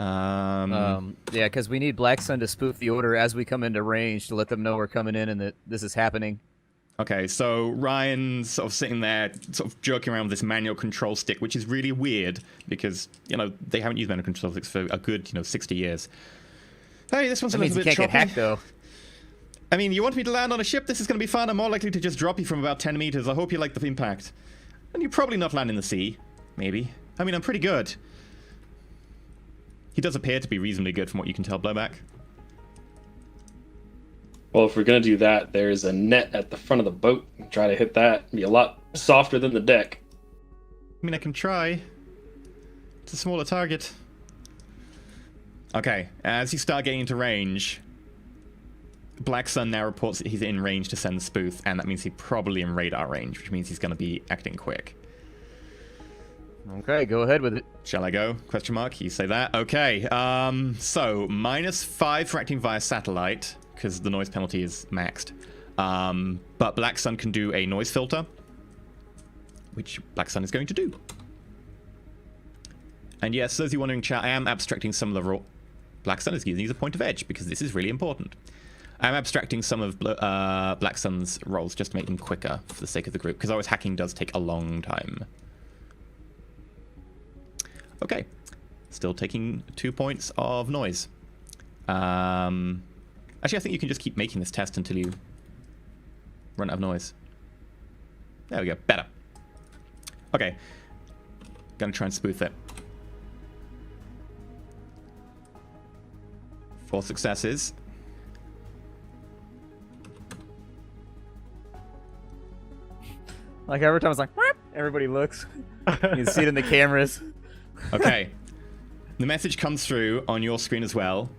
Yeah, because we need Black Sun to spoof the order as we come into range to let them know we're coming in and that this is happening. Okay, so Ryan's sort of sitting there, sort of joking around with this manual control stick, which is really weird because, you know, they haven't used manual control sticks for a good, 60 years. Hey, this one's a little bit choppy. That means you can't get hacked, though. I mean, you want me to land on a ship? This is going to be fun. I'm more likely to just drop you from about 10 meters. I hope you like the impact. And you probably not land in the sea. Maybe. I mean, I'm pretty good. He does appear to be reasonably good from what you can tell, Blowback. Well, if we're going to do that, there's a net at the front of the boat. Try to hit that. It'd be a lot softer than the deck. I mean, I can try. It's a smaller target. Okay, as you start getting into range, Black Sun now reports that he's in range to send the spoof, and that means he's probably in radar range, which means he's going to be acting quick. Okay, go ahead with it. Shall I go? Question mark. You say that. Okay. So -5 for acting via satellite because the noise penalty is maxed. But Black Sun can do a noise filter, which Black Sun is going to do. And yes, as you're wondering, chat, I am abstracting some of the Black Sun is using as a point of edge because this is really important. I'm abstracting some of Black Sun's rolls just to make them quicker for the sake of the group because always hacking does take a long time. Okay, still taking 2 points of noise. Actually, I think you can just keep making this test until you run out of noise. There we go, better. Okay, gonna try and spoof it. 4 successes. Like every time it's like, whoop, everybody looks. You can see it in the cameras. Okay. The message comes through on your screen as well.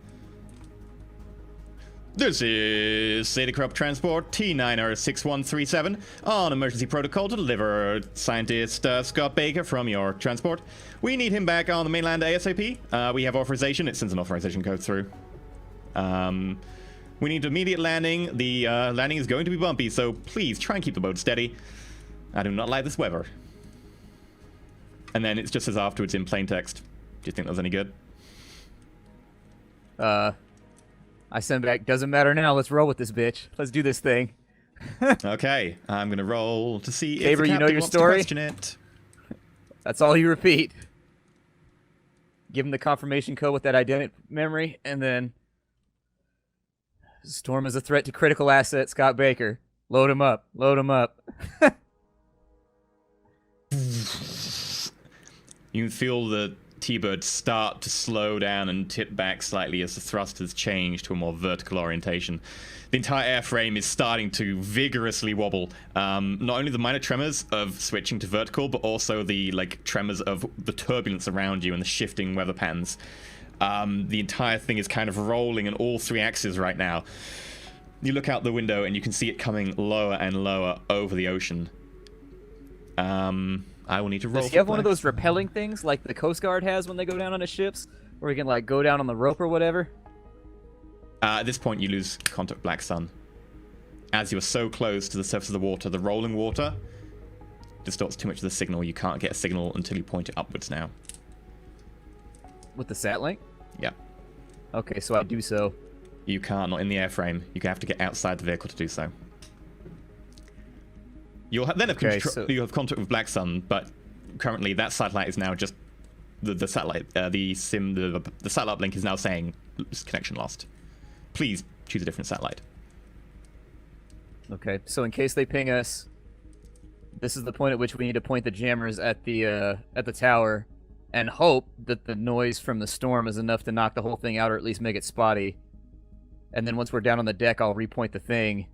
This is Sadacrup Transport T9R6137 on emergency protocol to deliver scientist Scott Baker from your transport. We need him back on the mainland ASAP. We have authorization. It sends an authorization code through. We need immediate landing. The landing is going to be bumpy, so please try and keep the boat steady. I do not like this weather. And then it just says afterwards in plain text. Do you think that was any good? I send back, doesn't matter now, let's roll with this bitch. Let's do this thing. Okay, I'm gonna roll to see Faber, if the you know captain your wants to story? question it. That's all you repeat. Give him the confirmation code with that identity memory, and then... Storm is a threat to critical asset, Scott Baker. Load him up. Load him up. You can feel the T-bird start to slow down and tip back slightly as the thrust has changed to a more vertical orientation. The entire airframe is starting to vigorously wobble. Not only the minor tremors of switching to vertical, but also the tremors of the turbulence around you and the shifting weather patterns. The entire thing is kind of rolling in all 3 axes right now. You look out the window and you can see it coming lower and lower over the ocean. I will need to roll. Does he have one of those rappelling things like the Coast Guard has when they go down on his ships? Where he can, like, go down on the rope or whatever? At this point, you lose contact with Black Sun. As you are so close to the surface of the water, the rolling water distorts too much of the signal. You can't get a signal until you point it upwards now. With the sat link? Yeah. Okay, so I do so. You can't, not in the airframe. You have to get outside the vehicle to do so. You'll then have you have contact with Black Sun, but currently that satellite is now just the satellite. The satellite uplink is now saying connection lost. Please choose a different satellite. Okay, so in case they ping us, this is the point at which we need to point the jammers at the tower, and hope that the noise from the storm is enough to knock the whole thing out, or at least make it spotty. And then once we're down on the deck, I'll repoint the thing.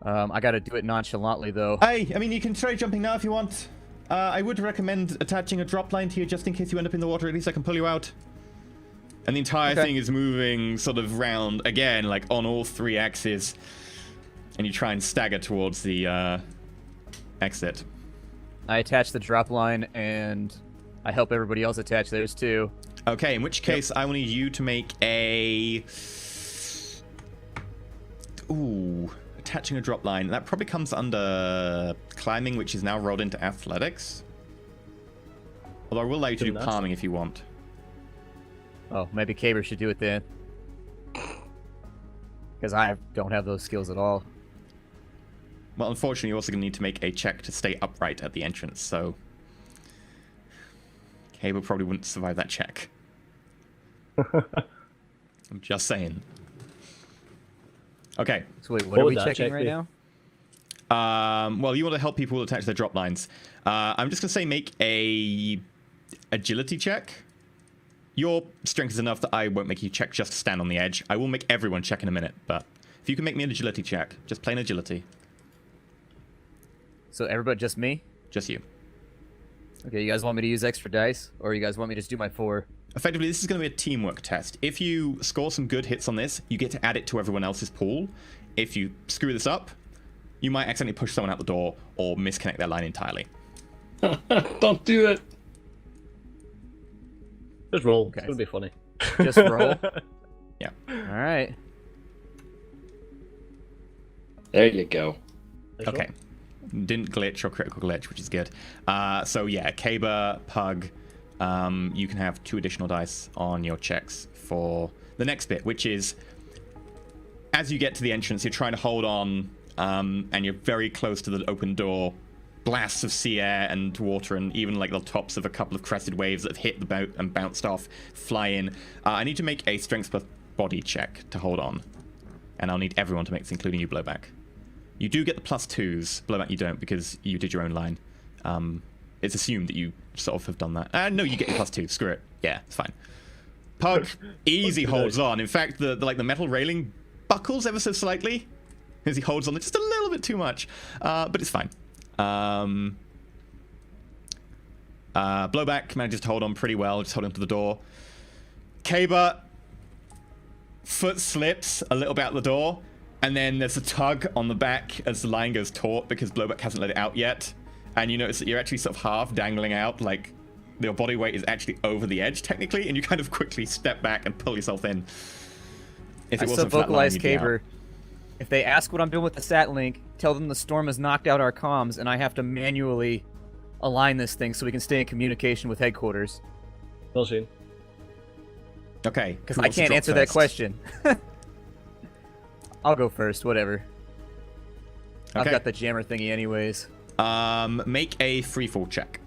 I gotta do it nonchalantly, though. I mean, you can try jumping now if you want. I would recommend attaching a drop line to you just in case you end up in the water. At least I can pull you out. And the entire thing is moving sort of round, again, like on all 3 axes. And you try and stagger towards the exit. I attach the drop line, and I help everybody else attach theirs, too. Okay, in which case I will need you to make a... Ooh... Attaching a drop line. That probably comes under climbing, which is now rolled into athletics. Although I will allow you to do Nasty. palming if you want. Oh, maybe Caber should do it then. Because I don't have those skills at all. Well, unfortunately, you're also going to need to make a check to stay upright at the entrance, so... Caber probably wouldn't survive that check. I'm just saying. Okay. So wait, what What are would we that checking check right be? now? Well, you want to help people attach their drop lines. I'm just going to say make a agility check. Your strength is enough that I won't make you check just to stand on the edge. I will make everyone check in a minute, but if you can make me an agility check, just plain agility. So everybody, just me? Just you. Okay, you guys want me to use extra dice? Or you guys want me to just do my 4? Effectively, this is going to be a teamwork test. If you score some good hits on this, you get to add it to everyone else's pool. If you screw this up, you might accidentally push someone out the door or misconnect their line entirely. Don't do it. Just roll. Okay. It's gonna be funny. Just roll? Yeah. Alright. There you go. Just Okay. Didn't glitch or critical glitch, which is good. So yeah, Caber, Pug, you can have 2 additional dice on your checks for the next bit, which is as you get to the entrance, you're trying to hold on, and you're very close to the open door. Blasts of sea air and water, and even like the tops of a couple of crested waves that have hit the boat and bounced off, fly in. I need to make a strength plus body check to hold on, and I'll need everyone to make this, including you, Blowback. You do get the +2s. Blowback, you don't, because you did your own line. It's assumed that you sort of have done that. No, you get your +2. Screw it. Yeah, it's fine. Pug easy holds on. In fact, the metal railing buckles ever so slightly as he holds on it just a little bit too much, but it's fine. Blowback manages to hold on pretty well, just holding to the door. Caber, foot slips a little bit out the door, and then there's a tug on the back as the line goes taut because Blowback hasn't let it out yet. And you notice that you're actually sort of half dangling out, like your body weight is actually over the edge technically, and you kind of quickly step back and pull yourself in. If it I wasn't for that line, vocalize you'd be out. Caber. If they ask what I'm doing with the sat link, tell them the storm has knocked out our comms, and I have to manually align this thing so we can stay in communication with headquarters. Bullshit. Okay. Because who I wants to can't drop answer that first? question. I'll go first, whatever. I've Okay. got the jammer thingy anyways. Make a freefall check.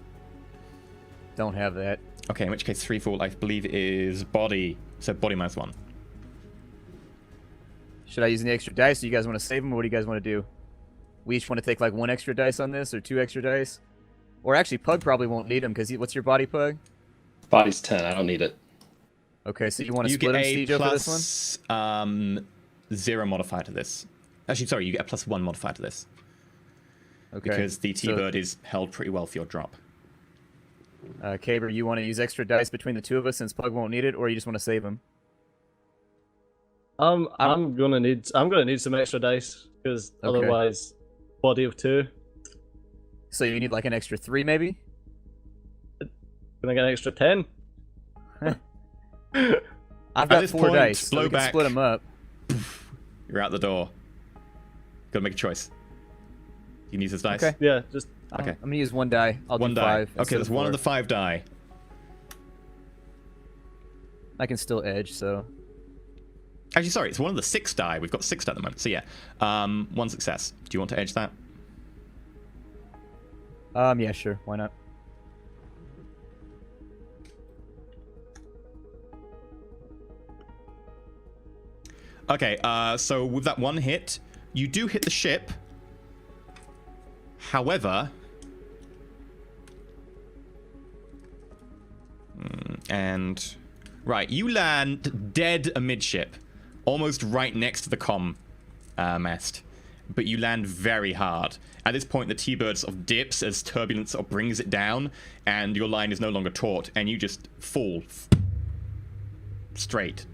Don't have that. Okay, in which case freefall, I believe, is body. So body -1. Should I use any extra dice? Do you guys want to save them, or what do you guys want to do? We each want to take like 1 extra dice on this, or 2 extra dice? Or actually, Pug probably won't need them, because what's your body, Pug? Body's 10. I don't need it. Okay, so you want to You split get them, a Stejo, for this one? +0 modifier to this. Actually, sorry, you get a +1 modifier to this. Okay. Because the so, T-Bird is held pretty well for your drop. Caber, you want to use extra dice between the 2 of us since Pug won't need it, or you just want to save them? I'm gonna need some extra dice because Okay. otherwise, body of 2. So you need like an extra 3, maybe? Can I get an extra 10? I've At got this 4 point, dice, so we can Blowback- split them up. You're out the door. Gotta make a choice. You need his dice? Okay. Yeah, just Okay. I'm gonna use 1 die. I'll One do die. 5. Okay, instead there's one of 4. the 5 die. I can still edge, so... Actually, sorry, it's one of the 6 die. We've got 6 at the moment. So yeah, 1 success. Do you want to edge that? Yeah, sure. Why not? Okay, so with that 1 hit, you do hit the ship. However... And... Right, you land dead amidship. Almost right next to the comm mast. But you land very hard. At this point, the T-Bird sort of dips as turbulence sort of brings it down, and your line is no longer taut, and you just fall straight.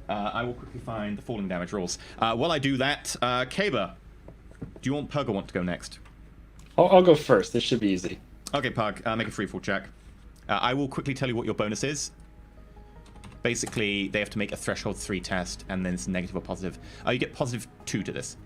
I will quickly find the falling damage rules. While I do that, Caber, do you want Pug or want to go next? I'll go first. This should be easy. Okay, Pug, make a freefall check. I will quickly tell you what your bonus is. Basically, they have to make a threshold 3 test, and then it's negative or positive. You get +2 to this.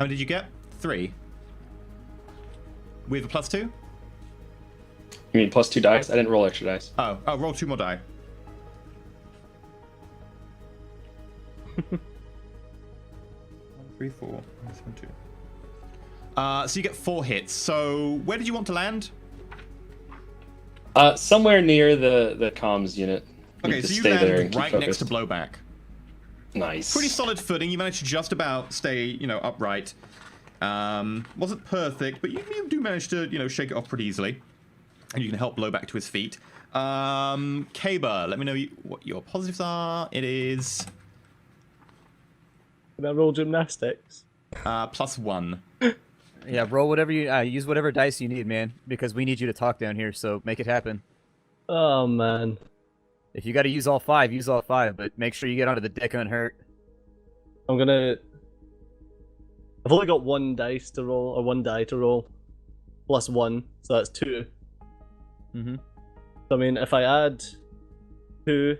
How many did you get? 3. With a +2? You mean +2 dice? I didn't roll extra dice. Oh, roll 2 more die. 1, 3, 4, 7, 2. So you get 4 hits. So where did you want to land? Somewhere near the comms unit. Okay, so you land right next to Blowback. Nice. Pretty solid footing. You managed to just about stay, upright. Wasn't perfect, but you do manage to, shake it off pretty easily. And you can help Blowback to his feet. Kaber, let me know what your positives are. It is... Can I roll gymnastics? +1. Yeah, roll whatever you use whatever dice you need, man, because we need you to talk down here. So make it happen. Oh man. If you got to use all 5, use all 5, but make sure you get onto the deck unhurt. I've only got 1 dice to roll, or 1 die to roll, +1, so that's 2. Mm-hmm. So I mean, if I add 2,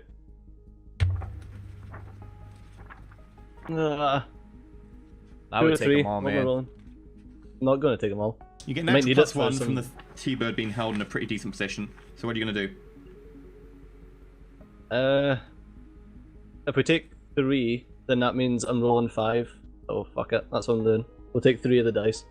I 2 would or take 3. them all, What am I man. rolling? I'm not going to take them all. You get I might natural need it for +1 from some- the T-Bird being held in a pretty decent position. So what are you going to do? If we take 3, then that means I'm rolling 5. Oh fuck it, that's what I'm doing. We'll take 3 of the dice.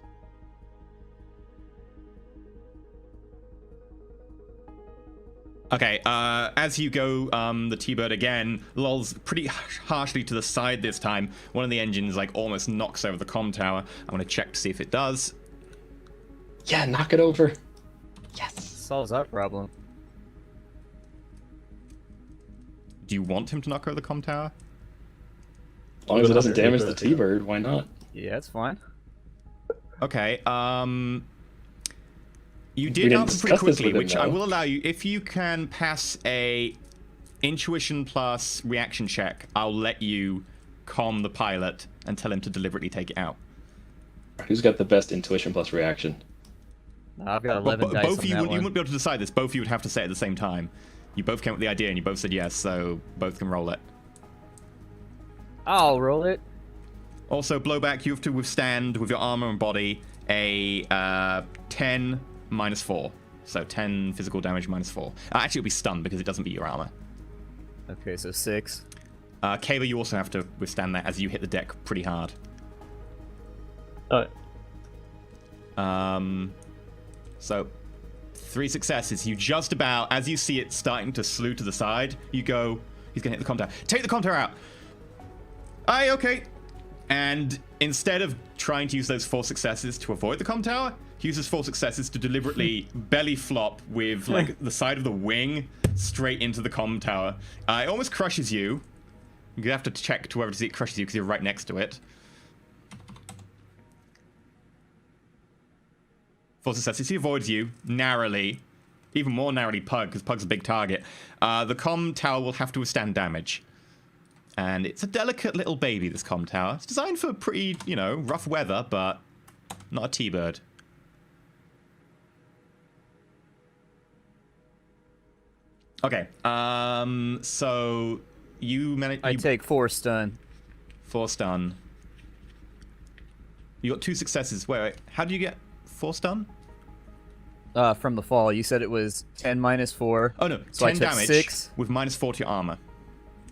Okay, as you go, the T-Bird again lolls pretty harshly to the side this time. One of the engines, almost knocks over the comm tower. I'm going to check to see if it does. Yeah, knock it over. Yes. Solves our problem. Do you want him to knock over the comm tower? As long as it doesn't damage the T-Bird, why not? Yeah, it's fine. Okay, you We did didn't answer pretty discuss this quickly, with him, which I though. will allow you. If you can pass a intuition plus reaction check, I'll let you calm the pilot and tell him to deliberately take it out. Who's got the best intuition plus reaction? I've got Well, 11 dice both on of you that wouldn't one. be able to decide this. Both of you would have to say it at the same time. You both came up with the idea and you both said yes, so both can roll it. I'll roll it. Also, Blowback, you have to withstand with your armor and body a 10 minus 4. So 10 physical damage minus 4. Actually, it'll be stunned because it doesn't beat your armor. Okay, so 6. Kayla, you also have to withstand that as you hit the deck pretty hard. Alright. So 3 successes. You just about, as you see it starting to slew to the side, you go, he's gonna hit the comm tower. Take the comm tower out. Aye, okay. And instead of trying to use those 4 successes to avoid the comm tower, he uses 4 successes to deliberately belly flop with the side of the wing straight into the comm tower. It almost crushes you. You have to check to whether it crushes you because you're right next to it. 4 successes. He avoids you narrowly, even more narrowly Pug, because Pug's a big target. The comm tower will have to withstand damage. And it's a delicate little baby, this comm tower. It's designed for pretty, rough weather, but not a T-Bird. Okay, so you manage... I take 4 stun. 4 stun. You got 2 successes. Wait, how do you get 4 stun? From the fall. You said it was 10 minus 4. Oh no, So 10 I took damage 6. with minus 4 to your armor.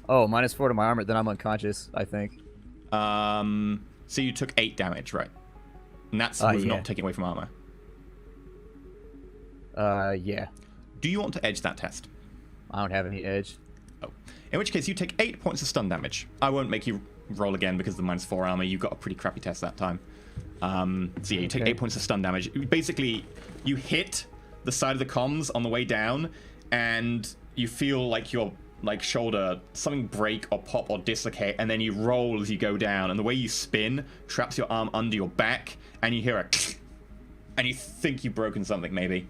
Oh, minus 4 to my armor, then I'm unconscious, I think. So you took 8 damage, right? And that's with yeah. not taking away from armor. Yeah. Do you want to edge that test? I don't have any edge. Oh. In which case, you take 8 points of stun damage. I won't make you roll again because of the minus 4 armor. You got a pretty crappy test that time. So yeah, you take Okay. 8 points of stun damage. Basically, you hit the side of the comms on the way down, and you feel like your shoulder, something break or pop or dislocate, and then you roll as you go down, and the way you spin traps your arm under your back, and you hear a and you think you've broken something, maybe.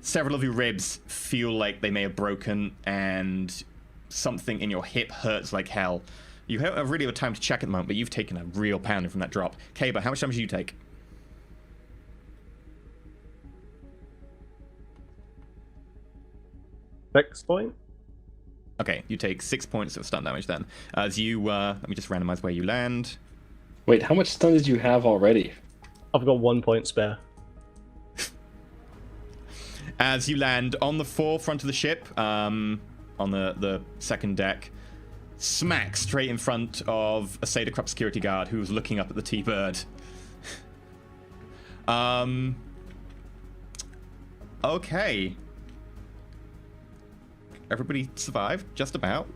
Several of your ribs feel like they may have broken, and something in your hip hurts like hell. You don't really have time to check at the moment, but you've taken a real pounding from that drop. Kaba, how much damage do you take? Fix point? Okay, you take 6 points of stun damage then. As you, let me just randomize where you land. Wait, how much stun did you have already? I've got 1 point spare. As you land on the forefront of the ship, on the second deck, smack straight in front of a Sadacrup security guard who's looking up at the T-Bird. Okay. Everybody survived, just about.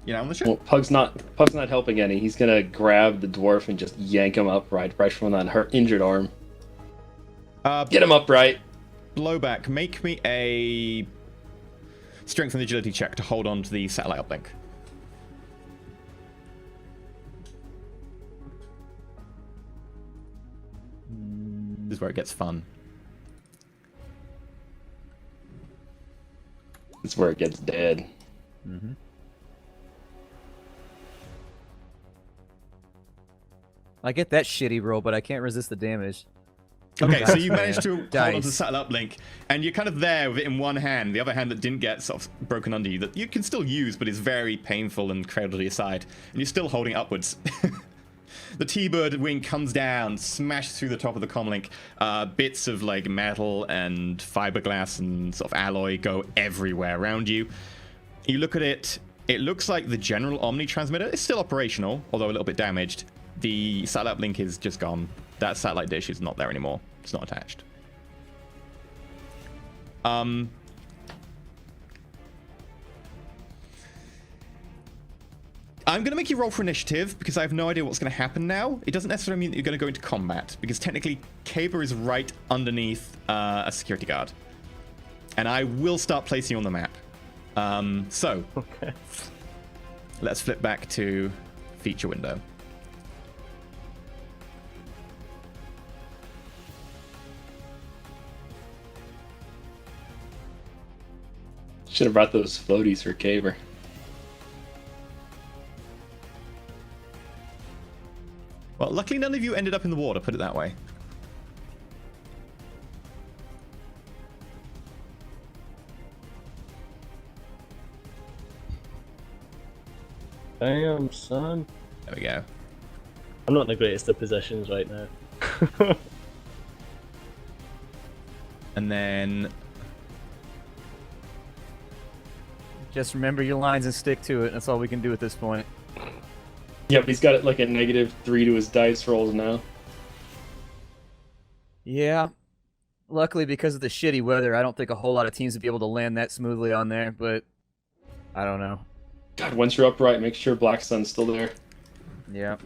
You know, on the ship. Well, Pug's not helping any. He's gonna grab the dwarf and just yank him upright, right from that injured arm. Get him upright. Blowback, make me a strength and agility check to hold on to the satellite uplink. This is where it gets fun. This is where it gets dead. Mm-hmm. I get that shitty roll, but I can't resist the damage. Okay, so you managed to hold Dice. onto the satellite uplink, and you're kind of there with it in one hand, the other hand that didn't get sort of broken under you, that you can still use, but is very painful and cradled to your side, and you're still holding it upwards. The T-Bird wing comes down, smashes through the top of the comlink. Bits of like metal and fiberglass and sort of alloy go everywhere around you. You look at it, it looks like the general Omni transmitter is still operational, although a little bit damaged. The satellite link is just gone. That satellite dish is not there anymore. It's not attached. I'm going to make you roll for initiative, because I have no idea what's going to happen now. It doesn't necessarily mean that you're going to go into combat, because technically, Caber is right underneath a security guard. And I will start placing you on the map. Okay. Let's flip back to feature window. Should have brought those floaties for Caber. Well, luckily none of you ended up in the water, put it that way. Damn, son. There we go. I'm not in the greatest of positions right now. And then... Just remember your lines and stick to it. That's all we can do at this point. Yeah, but he's got like a -3 to his dice rolls now. Yeah. Luckily, because of the shitty weather, I don't think a whole lot of teams would be able to land that smoothly on there, but I don't know. God, once you're upright, make sure Black Sun's still there. Yeah.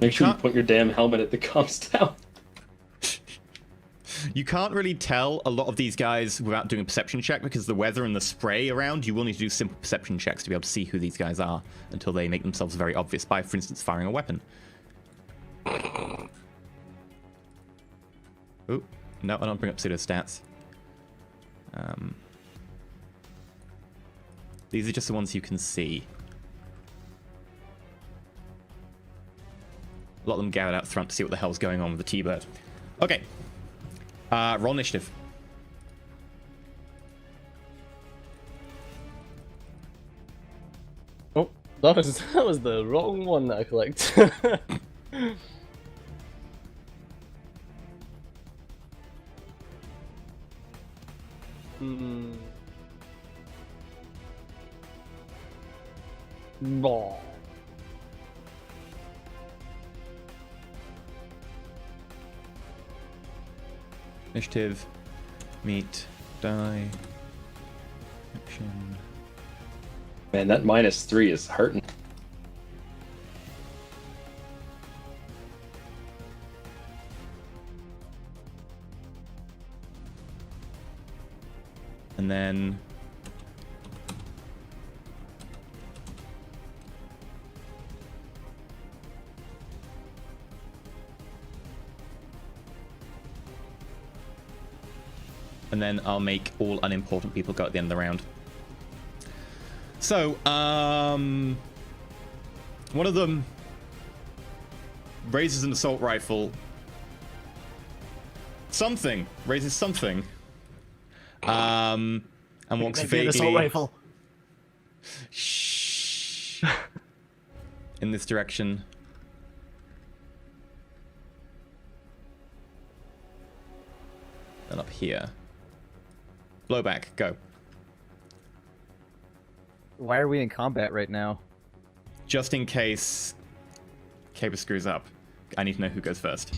Make sure you put your damn helmet at the comms tower. You can't really tell a lot of these guys without doing a perception check, because the weather and the spray around, you will need to do simple perception checks to be able to see who these guys are until they make themselves very obvious by, for instance, firing a weapon. Oh, no, I don't bring up pseudo stats. These are just the ones you can see. A lot of them gathered out front to see what the hell's going on with the T-Bird. Okay. Roll initiative. Oh, that was the wrong one that I collected. No. Initiative. Meet. Die. Action. Man, that -3 is hurting. And then... And then I'll make all unimportant people go at the end of the round. So, one of them raises an assault rifle. Raises something. And walks vaguely... assault rifle. Shh. In this direction. and up here. Blowback, go. Why are we in combat right now? Just in case Caber screws up, I need to know who goes first.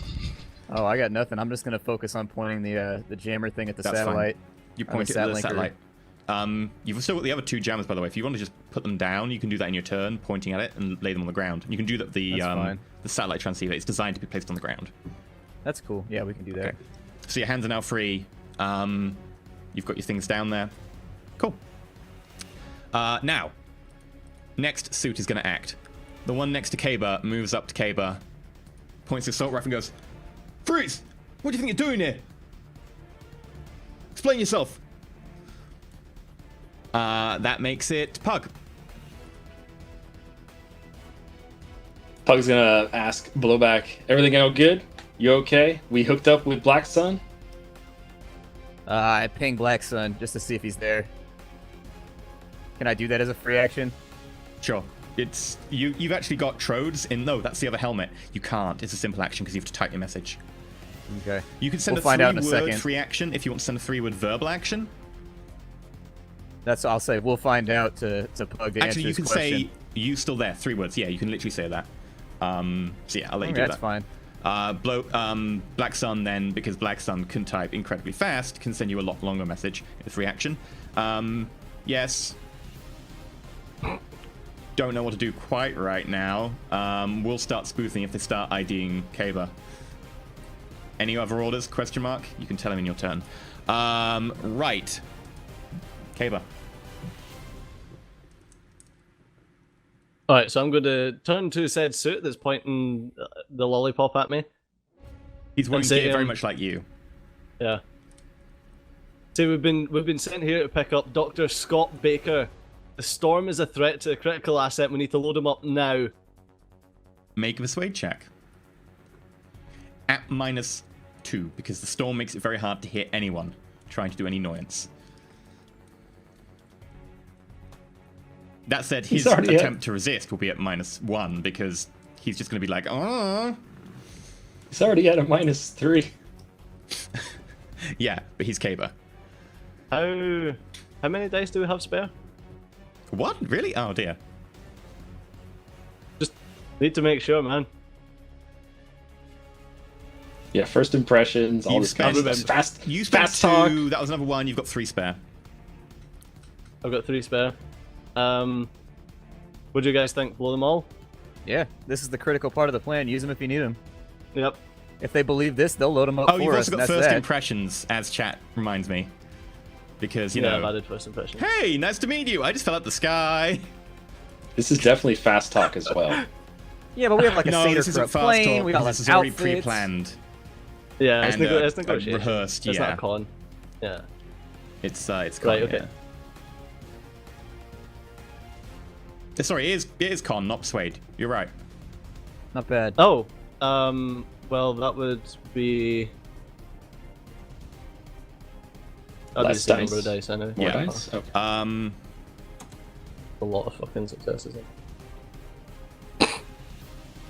Oh, I got nothing. I'm just gonna focus on pointing the jammer thing at the That's satellite. Fine. You point it at the linker. satellite. You've still got the other 2 jammers, by the way. If you want to just put them down, you can do that in your turn, pointing at it and lay them on the ground. You can do that. The satellite transceiver. It's designed to be placed on the ground. That's cool. Yeah, we can do that. Okay. So your hands are now free. You've got your things down there. Cool. Now, next suit is going to act. The one next to Caber moves up to Caber, points his assault rifle and goes, "Freeze! What do you think you're doing here? Explain yourself." That makes it Pug. Pug's gonna ask Blowback, everything out good? You okay? We hooked up with Black Sun? I ping Black Sun just to see if he's there. Can I do that as a free action? Sure. It's you've actually got Trodes in. No, that's the other helmet. You can't. It's a simple action because you have to type your message. Okay. You can send We'll a find out in a 3-word second. free action if you want to send a 3-word verbal action. That's I'll say. We'll find out to Pug to answer Actually, you his can question. say "you still there." 3 words. Yeah, you can literally say that. So yeah, I'll let you do That's that. fine. Black Sun then, because Black Sun can type incredibly fast, can send you a lot longer message in a free action. Yes. Don't know what to do quite right now. We'll start spoofing if they start IDing Caber. Any other orders? Question mark. You can tell him in your turn. Right. Caber. Alright, so I'm going to turn to said suit that's pointing the lollipop at me. He's wearing say, gear very much like you. Yeah. See, we've been sent here to pick up Dr. Scott Baker. The storm is a threat to a critical asset. We need to load him up now. Make a persuade check. At -2, because the storm makes it very hard to hit anyone trying to do any annoyance. That said, his attempt to resist will be at -1 because he's just going to be like, oh. He's already at a -3. Yeah, but he's Caber. How many dice do we have spare? What? Really? Oh dear. Just need to make sure, man. Yeah, first impressions, all You this spent- kind of fast, You spent fast talk. 2. That was another 1. You've got 3 spare. I've got 3 spare. What do you guys think? Blow them all? Yeah, this is the critical part of the plan. Use them if you need them. Yep. If they believe this, they'll load them up Oh, for you've us. also and got that's first that. impressions, as chat reminds me. Because, you Yeah, know... I've added first impression. Hey, nice to meet you. I just fell out the sky. This is definitely fast talk as well. Yeah, but we have like a No, satyr this for isn't a fast plane. talk. We got This like is already outfits. pre-planned. Yeah, it's, And, it's negotiation. rehearsed, It's yeah. not a con. Yeah. It's Right, con, okay. yeah. Sorry, it is con, not persuade. You're right. Not bad. Oh, well, that would be... That'd be the Less same dice. number of dice, I know. More Yeah. dice? Okay. A lot of fucking successes.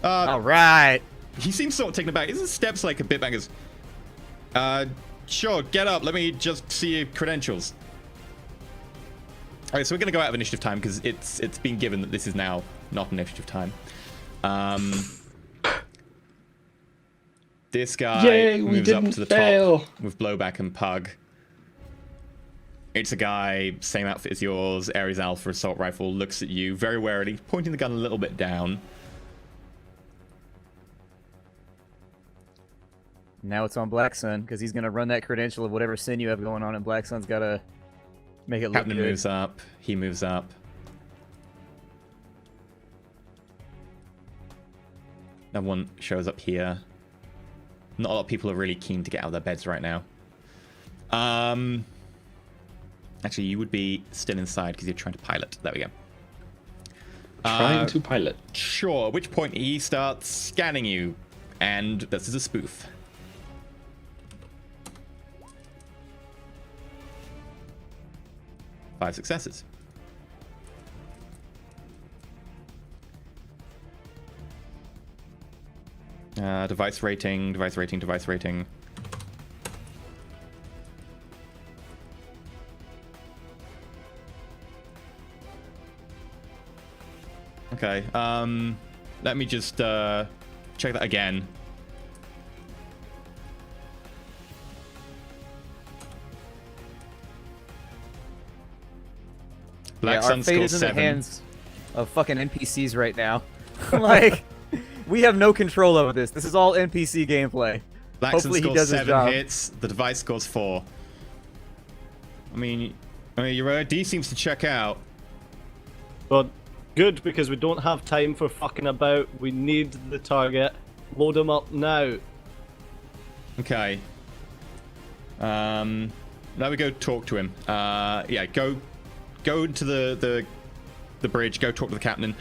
All right. He seems sort of taken aback. His steps like a bit back as, sure, get up. Let me just see your credentials. Alright, so we're going to go out of initiative time because it's been given that this is now not initiative time. This guy Yay, we moves up didn't to the fail. top with Blowback and Pug. It's a guy, same outfit as yours, Ares Alpha assault rifle, looks at you very warily, pointing the gun a little bit down. Now it's on Black Sun because he's gonna run that credential of whatever sin you have going on, and Black Sun's gotta make it look Captain good. moves up, he moves up. That one shows up here. Not a lot of people are really keen to get out of their beds right now. Actually, you would be still inside because you're trying to pilot. There we go. Trying to pilot. Sure, at which point he starts scanning you. And this is a spoof. Five successes. Device rating, device rating, device rating. Okay. Let me just check that again. Black Our Sun fate scored is in the 7. hands of fucking NPCs right now. Like, we have no control over this. This is all NPC gameplay. Black Sun Hopefully he scores does his 7 job. hits. The device scores 4. I mean, your ID seems to check out. But good, because we don't have time for fucking about. We need the target. Load him up now. Okay. Now we go talk to him. Yeah, go to the bridge. Go talk to the captain.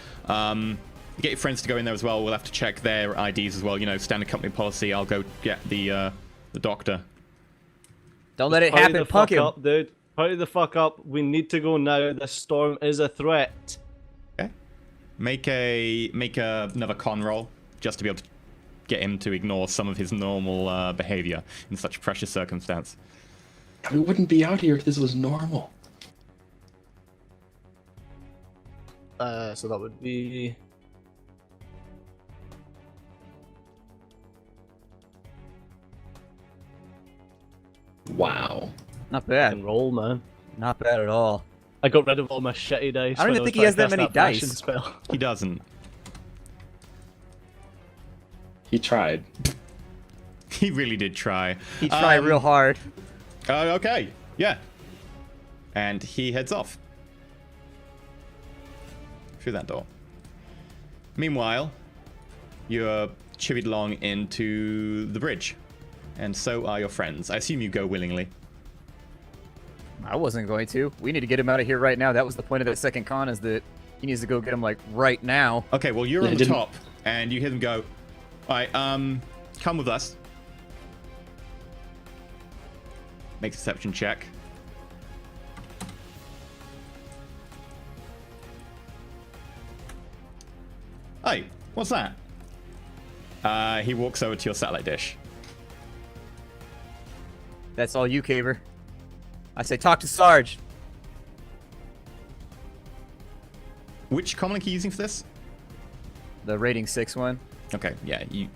Get your friends to go in there as well. We'll have to check their IDs as well. You know, standard company policy. I'll go get the doctor. Don't let it Hurry happen. the Punk fuck him. up, dude. Hurry the fuck up. We need to go now. The storm is a threat. Okay. Make another con roll just to be able to get him to ignore some of his normal behavior in such precious circumstance. We wouldn't be out here if this was normal. So that would be... Wow. Not bad. and roll, man. Not bad at all. I got rid of all my shitty dice. I don't when even was think he trying has to that cast many passion dice. Spell. He doesn't. He tried. He really did try. He tried real hard. Okay. Yeah. And he heads off. Through that door. Meanwhile, you're chivied along into the bridge. And so are your friends. I assume you go willingly. I wasn't going to. We need to get him out of here right now. That was the point of that second con, is that he needs to go get him, like, right now. Okay, well, you're Yeah, on the didn't- top, and you hear them go, alright, come with us. Make a deception check. Hey, what's that? He walks over to your satellite dish. That's all you, Caber. I say talk to Sarge. Which common link are you using for this? The rating 6 one. Okay, yeah, you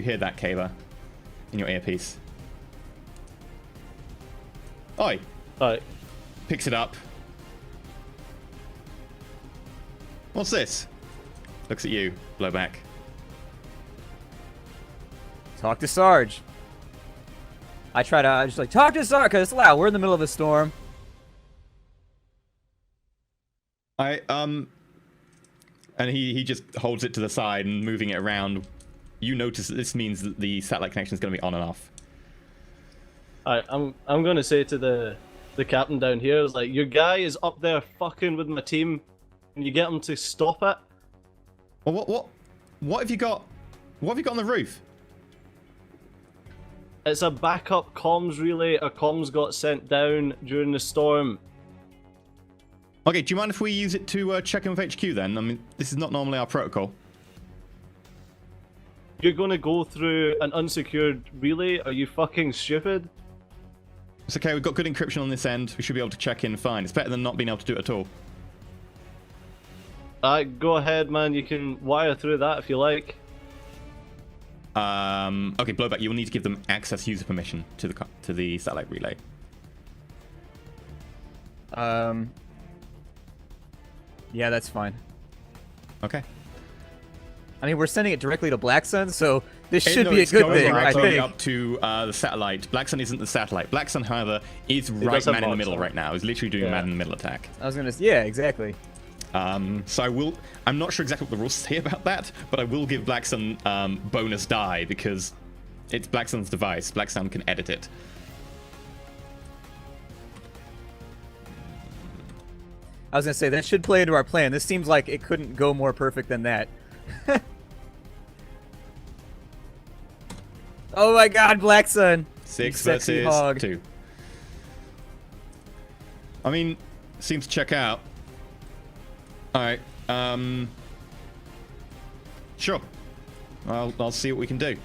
hear that, Kayla, in your earpiece. Oi, Alright. picks it up. What's this? Looks at you, blowback. Talk to Sarge. I just like, talk to Sarge, because it's loud. We're in the middle of a storm. And he just holds it to the side and moving it around. You notice that this means that the satellite connection is going to be on and off. Alright, I'm gonna say to the captain down here, is like, your guy is up there fucking with my team, and you get him to stop it. Well, what have you got? What have you got on the roof? It's a backup comms relay. Our comms got sent down during the storm. Okay, do you mind if we use it to check in with HQ then? I mean, this is not normally our protocol. You're gonna go through an unsecured relay? Are you fucking stupid? It's okay, we've got good encryption on this end. We should be able to check in fine. It's better than not being able to do it at all. Go ahead, man. You can wire through that if you like. Okay, blowback. You will need to give them access user permission to the satellite relay. Yeah, that's fine. Okay. I mean, we're sending it directly to Black Sun, so this should No, be a it's good going thing, I directly think. up to the satellite. Black Sun isn't the satellite. Black Sun, however, is right does have man in the box middle on. right now. Is literally doing a Yeah. man in the middle attack. I was gonna, yeah, exactly. So I'm not sure exactly what the rules say about that, but I will give Black Sun bonus die because it's Black Sun's device. Black Sun can edit it. I was gonna say, that should play into our plan. This seems like it couldn't go more perfect than that. Oh my god, Black Sun! 6 You sexy versus hog. 2. I mean, seems to check out. Alright, sure. I'll see what we can do.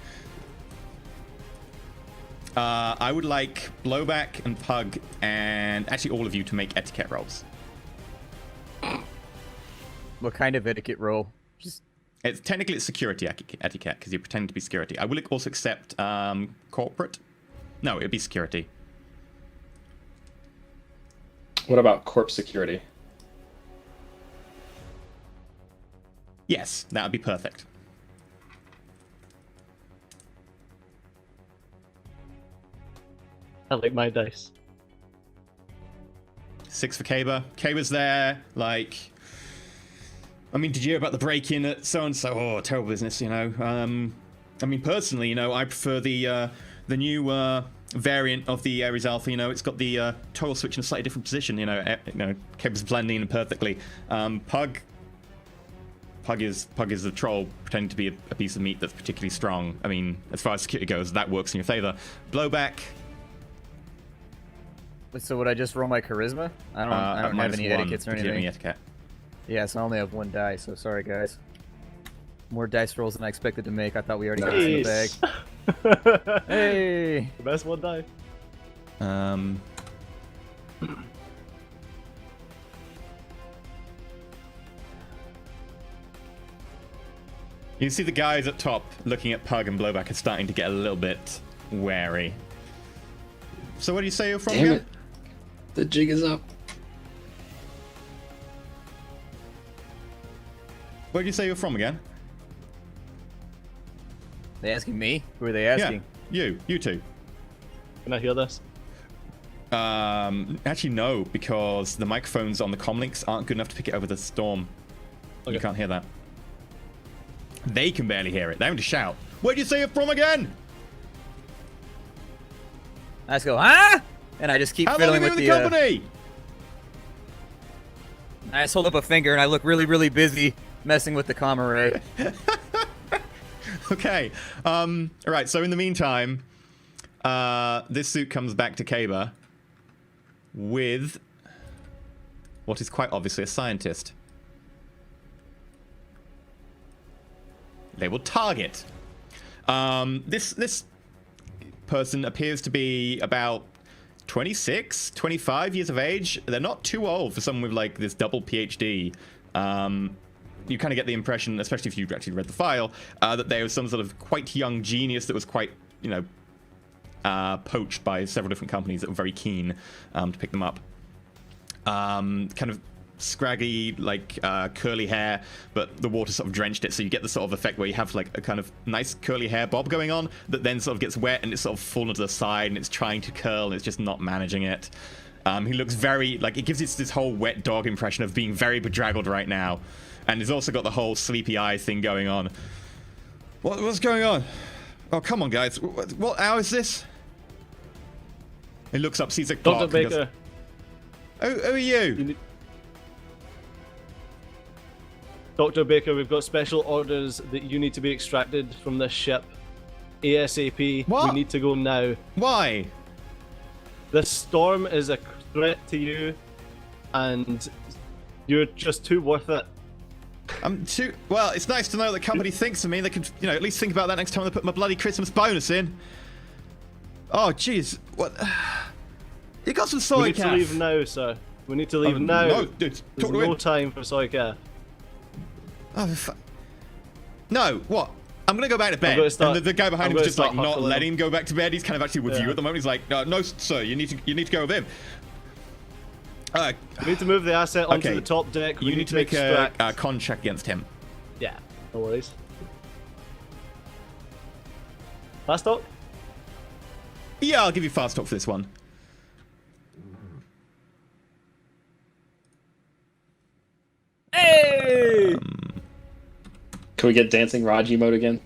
I would like Blowback and Pug and actually all of you to make etiquette rolls. What kind of etiquette roll? Just It's technically security etiquette because you pretend to be security. I will also accept corporate. No, it'd be security. What about corp security? Yes, that would be perfect. I like my dice. 6 for Kaba. Kaba's there, like... I mean, did you hear about the break-in at so-and-so? Oh, terrible business, you know. I mean, personally, you know, I prefer the new variant of the Ares Alpha. You know, it's got the toggle switch in a slightly different position. You know, Kaba's blending in perfectly. Pug is a troll pretending to be a piece of meat that's particularly strong. I mean, as far as security goes, that works in your favor. Blowback. so would I just roll my charisma? I don't have any etiquettes or anything. Etiquette. Yes, I only have 1 die, so sorry guys. More dice rolls than I expected to make. I thought we already got this in the bag. Hey! The best 1 die. You can see the guys at top looking at Pug and Blowback are starting to get a little bit wary. So where do you say you're from Damn again? it. The jig is up. Where do you say you're from again? They asking me? Who are they asking? Yeah, you two. Can I hear this? Actually no, because the microphones on the comlinks aren't good enough to pick it over the storm. Okay. You can't hear that. They can barely hear it. They're having to shout. Where do you say you're from again? I just go, huh? And I just keep How long have fiddling you with been with the company? I just hold up a finger and I look really, really busy messing with the comm array. Okay. Alright, so in the meantime, this suit comes back to Kaba with what is quite obviously a scientist. Labeled target. This person appears to be about 26, 25 years of age. They're not too old for someone with like this double PhD. You kind of get the impression, especially if you actually read the file, that they were some sort of quite young genius that was quite, you know, poached by several different companies that were very keen to pick them up. Kind of scraggy, like curly hair, but the water sort of drenched it, so you get the sort of effect where you have like a kind of nice curly hair bob going on that then sort of gets wet and it's sort of fallen to the side and it's trying to curl and it's just not managing it. He looks very, like, it gives it this whole wet dog impression of being very bedraggled right now. And he's also got the whole sleepy eye thing going on. What's going on? Oh, come on, guys. What hour is this? He looks up, sees a clock. Dr. Baker. Who are you? Dr. Baker, we've got special orders that you need to be extracted from this ship. ASAP. What? We need to go now. Why? This storm is a threat to you, and you're just too worth it. I'm too... Well, it's nice to know the company thinks of me. They could, you know, at least think about that next time they put my bloody Christmas bonus in. Oh, jeez. What? You got some soy We need to leave now, sir. We need to leave now. No, dude, There's talk to no him. time for soy calf. Oh, no, what? I'm gonna go back to bed. gonna start- And the guy behind I'm him is gonna just like start not hustling letting him go back to bed. He's kind of actually with you Yeah. at the moment. He's like, no, sir, you need to go with him. We need to move the asset onto Okay. the top deck. We You need to make extract. a con check against him. Yeah, no worries. Last talk? Yeah, I'll give you fast talk for this one. Hey! Can we get dancing Raji mode again?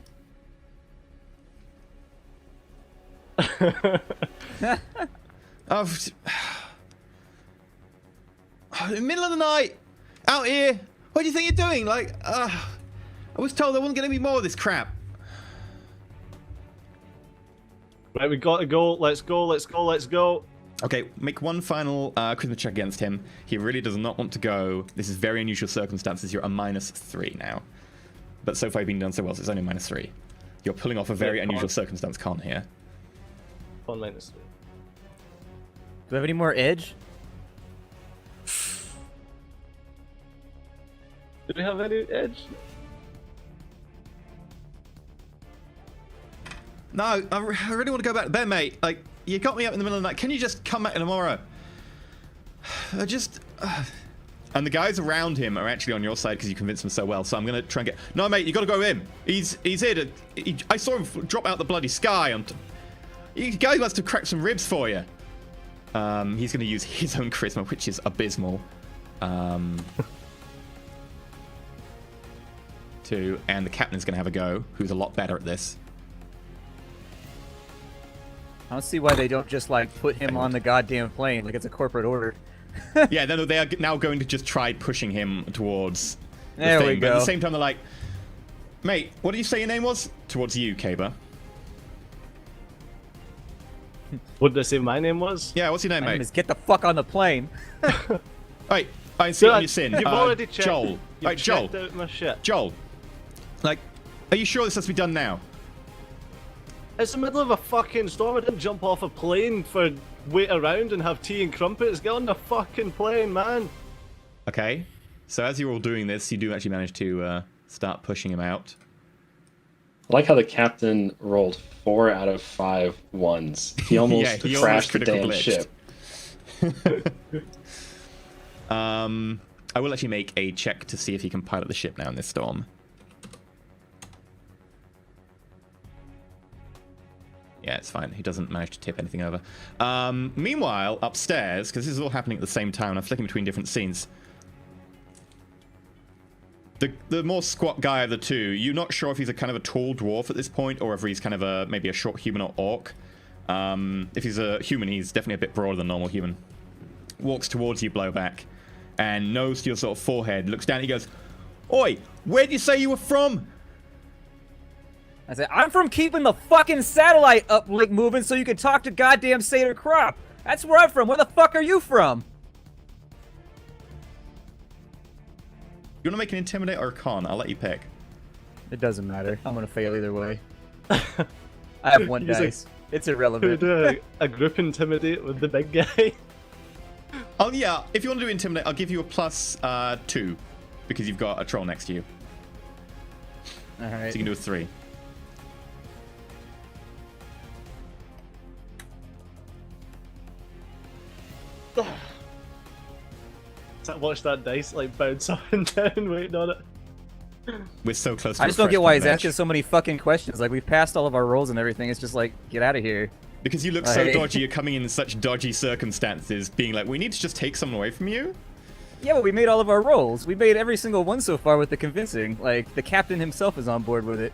Oh, in the middle of the night, out here. What do you think you're doing? Like, I was told there wasn't going to be more of this crap. Right, we gotta go. Let's go, let's go, let's go. Okay, make one final charisma check against him. He really does not want to go. This is very unusual circumstances. You're a -3 now. But so far you've been done so well, so it's only -3. You're pulling off a very Yeah, unusual circumstance con here. On -3. Do I have any more edge? Do we have any edge? No, I really want to go back to bed, mate. Like, you got me up in the middle of the night. Can you just come back tomorrow? And the guys around him are actually on your side because you convinced them so well. So I'm gonna try and get. No, mate, you got to go in. He's here to. I saw him drop out the bloody sky. You guy wants to crack some ribs for you. He's gonna use his own charisma, which is abysmal. And the captain's gonna have a go, who's a lot better at this. I don't see why they don't just like put him on the goddamn plane like it's a corporate order. Yeah, they are now going to just try pushing him towards the there thing. we But at go. the same time, they're like, mate, what did you say your name was? Towards you, Kaber. What did I say my name was? Yeah, what's your name, My name mate? is get the fuck on the plane. Wait, I see Dad, on your sin. You've already checked. Joel. You've Right, Joel. checked out my shit. Joel. Like, are you sure this has to be done now? It's the middle of a fucking storm. I didn't jump off a plane for wait around and have tea and crumpets. Get on the fucking plane, man. Okay. So as you're all doing this, you do actually manage to start pushing him out. I like how the captain rolled 4 out of 5 ones. He almost Yeah, he crashed almost the damn critical ship. I will actually make a check to see if he can pilot the ship now in this storm. Yeah, it's fine. He doesn't manage to tip anything over. Meanwhile, upstairs, because this is all happening at the same time, and I'm flicking between different scenes. The more squat guy of the two, you're not sure if he's a kind of a tall dwarf at this point, or if he's kind of maybe a short human or orc. If he's a human, he's definitely a bit broader than normal human. Walks towards you, Blowback, and nose to your sort of forehead, looks down, he goes, "Oi, where'd you say you were from?" I said, I'm from keeping the fucking satellite uplink moving so you can talk to goddamn Seder Crop. That's where I'm from. Where the fuck are you from? You want to make an intimidate or a con? I'll let you pick. It doesn't matter. I'm gonna fail either way. I have one He's dice. It's Who irrelevant. do a group intimidate with the big guy? Oh yeah, if you want to do intimidate, I'll give you a +2 because you've got a troll next to you, All so right. you can do a 3. Watch that dice like bounce up and down, waiting on it. We're so close to I just don't get why he's refresh asking so many fucking questions. Like, we've passed all of our rolls and everything. It's just like, get out of here. because you look so Like- dodgy. You're coming in such dodgy circumstances, being like, we need to just take someone away from you. Yeah, but we made all of our rolls. We made every single one so far with the convincing. Like, the captain himself is on board with it.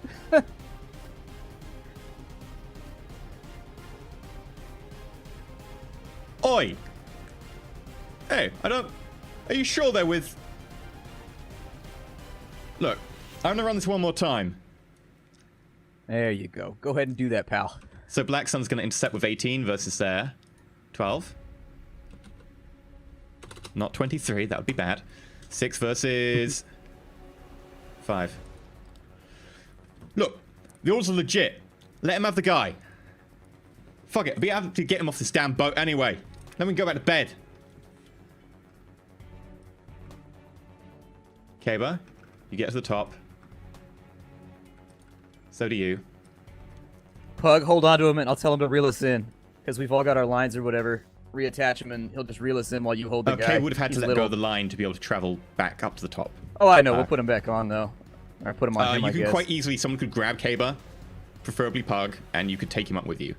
Oi! Hey, I don't... Are you sure they're with... Look, I'm gonna run this one more time. There you go. Go ahead and do that, pal. So Black Sun's gonna intercept with 18 versus their 12. Not 23, that would be bad. 6 versus 5. Look, the orders are legit. Let him have the guy. Fuck it, we have to get him off this damn boat anyway. Then we can go back to bed. Kaber, you get to the top. So do you. Pug, hold on to him and I'll tell him to reel us in. Because we've all got our lines or whatever. Reattach him and he'll just reel us in while you hold the guy. Okay, would have had to He's let little. go of the line to be able to travel back up to the top. Oh, I know. We'll put him back on, though. Or put him on him, You I can guess. quite easily, someone could grab Kaber, preferably Pug, and you could take him up with you.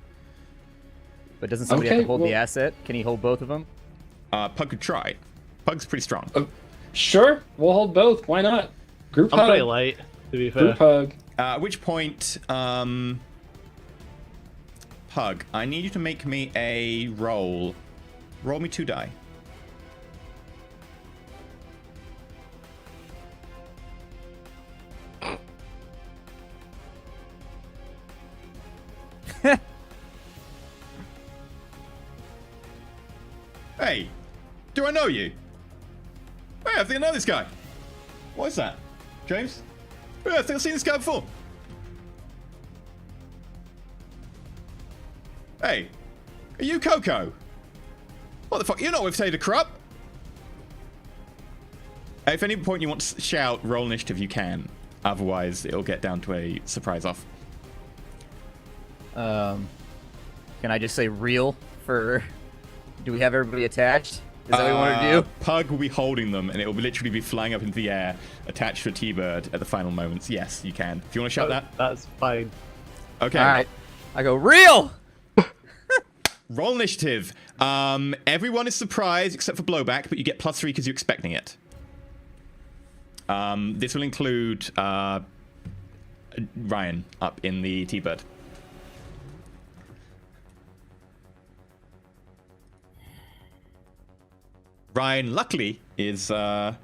But doesn't somebody have Okay, to hold the well- asset? Can he hold both of them? Pug could try. Pug's pretty strong. Sure, we'll hold both. Why not? Group I'm hug. pretty light, to be fair. Group hug. At which point, Pug, I need you to make me a roll. Roll me 2 die. Hey, do I know you? Hey, I think I know this guy. What is that? James? Yeah, I think I've seen this guy before. Hey, are you Coco? What the fuck? You're not with Tater Krupp. If at any point you want to shout, roll initiative, you can. Otherwise, it'll get down to a surprise off. Can I just say real for... Do we have everybody attached? Is that what we want to do? Pug will be holding them, and it will literally be flying up into the air, attached to a T-bird at the final moments. Yes, you can. If you want to shout that? That's fine. Okay. All right. I go, real! Roll initiative. Everyone is surprised except for Blowback, but you get +3 because you're expecting it. This will include Ryan up in the T-bird. Ryan, luckily, is on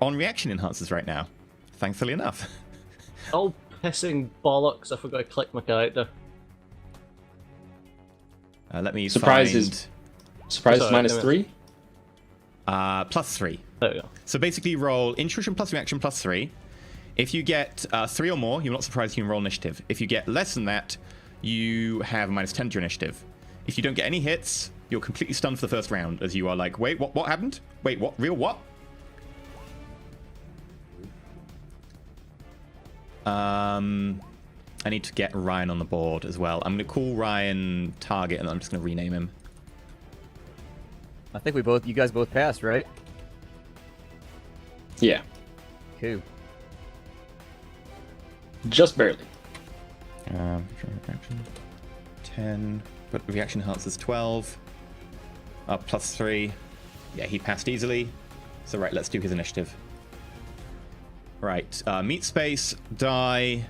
reaction enhancers right now. Thankfully enough. Oh, pissing bollocks. I forgot to click my character. Let me Surprise find... is -3. +3. There we go. So basically roll intuition plus reaction +3. If you get 3 or more, you're not surprised you can roll initiative. If you get less than that, you have -10 to your initiative. If you don't get any hits, you're completely stunned for the first round, as you are like, wait, what happened? Wait, what? Real what? I need to get Ryan on the board as well. I'm going to call Ryan target, and I'm just going to rename him. I think you guys both passed, right? Yeah, Cool. just barely. Reaction 10, but reaction enhances 12. +3. Yeah, he passed easily. So right, let's do his initiative. Right, meat space, die,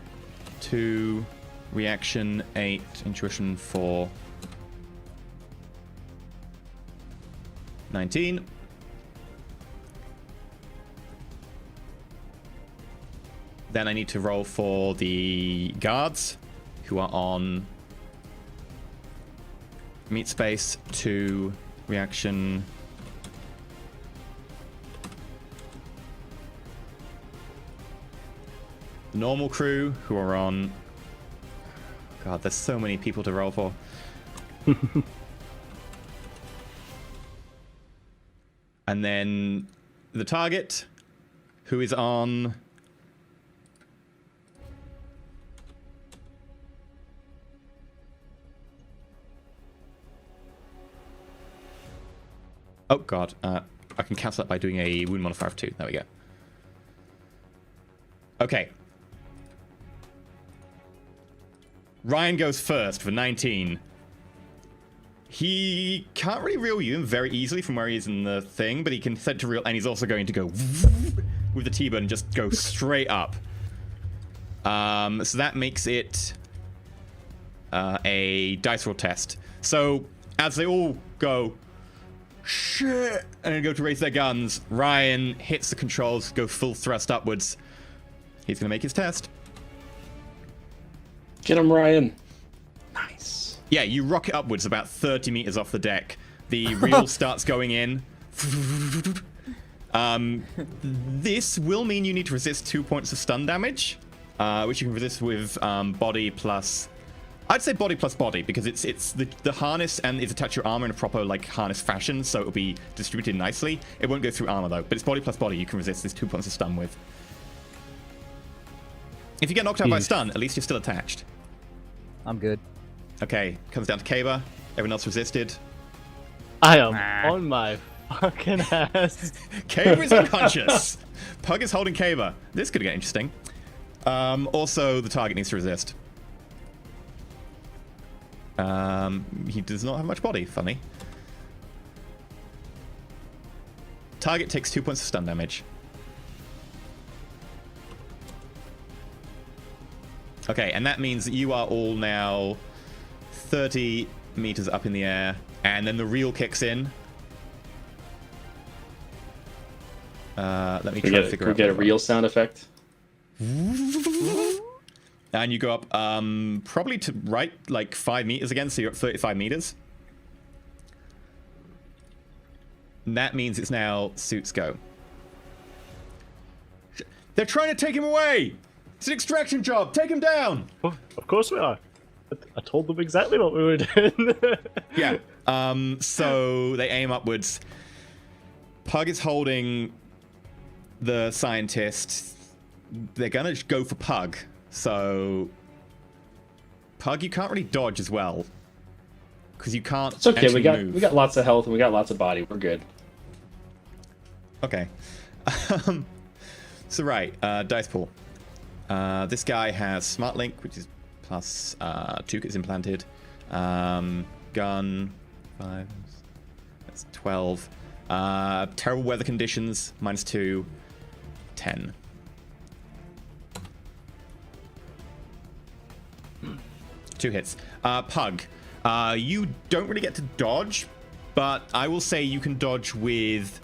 2, reaction 8, intuition 4, 19. Then I need to roll for the guards, who are on meat space, 2, reaction. The normal crew, who are on... God, there's so many people to roll for. And then the target, who is on... Oh god, I can cancel that by doing a wound modifier of 2. There we go. Okay. Ryan goes first for 19. He can't really reel you in very easily from where he is in the thing, but he can set to reel, and he's also going to go with the T-bird and just go straight up. So that makes it a dice roll test. So as they all go, shit, and then go to raise their guns, Ryan hits the controls, go full thrust upwards. He's going to make his test. Get him, Ryan. Nice. Yeah, you rocket upwards about 30 meters off the deck. The reel starts going in. This will mean you need to resist 2 points of stun damage, which you can resist with body plus... I'd say body plus body, because it's the harness and it's attached to your armor in a proper like harness fashion, so it'll be distributed nicely. It won't go through armor though, but it's body plus body you can resist these 2 points of stun with. If you get knocked out by stun, at least you're still attached. I'm good. Okay, comes down to Kaba. Everyone else resisted. I am on my fucking ass. Kaba is unconscious. Pug is holding Kaba. This could get interesting. Also, the target needs to resist. He does not have much body, funny. Target takes 2 points of stun damage. Okay, and that means that you are all now 30 meters up in the air, and then the reel kicks in. Let me try to figure out. Can we get a real sound effect? And you go up probably to right like 5 meters again, so you're at 35 meters. And that means it's now Suit's go. They're trying to take him away! It's an extraction job! Take him down! Oh, of course we are. I told them exactly what we were doing. Yeah. So they aim upwards. Pug is holding the scientist, they're gonna go for Pug. So, Pug, you can't really dodge as well, because you can't. It's okay. We move. got lots of health and we got lots of body. We're good. Okay. So right, dice pool. This guy has Smart Link, which is plus 2 gets implanted. Gun 5. That's 12. Terrible weather conditions -2. 10. Two hits. Pug. You don't really get to dodge, but I will say you can dodge with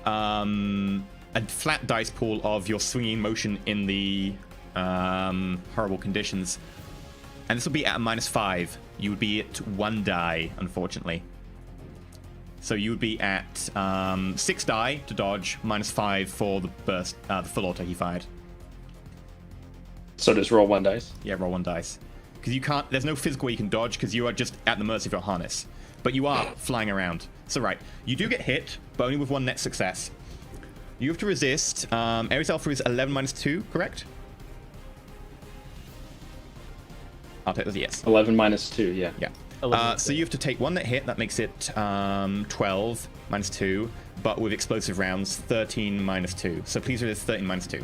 a flat dice pool of your swinging motion in the horrible conditions. And this will be at a -5. You would be at 1 die, unfortunately. So you would be at 6 die to dodge, -5 for the burst, the full auto he fired. So just roll 1 dice? Yeah, roll 1 dice. Because you can't, there's no physical way you can dodge because you are just at the mercy of your harness. But you are flying around. So right, you do get hit, but only with 1 net success. You have to resist. Ares Alpha is 11 -2, correct? I'll take the yes. 11 -2, yeah. Yeah. So you have to take 1 net hit. That makes it 12 -2, but with explosive rounds, 13 -2. So please resist 13 -2.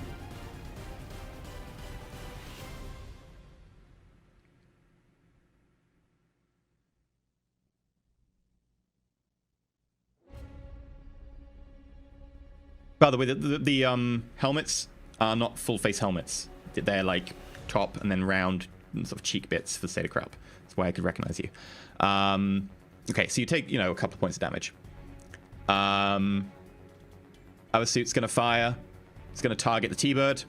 By the way, the helmets are not full face helmets. They're like top and then round sort of cheek bits for State of Crap. That's why I could recognize you. Okay, so you take, a couple of points of damage. Our suit's going to fire. It's going to target the T-Bird.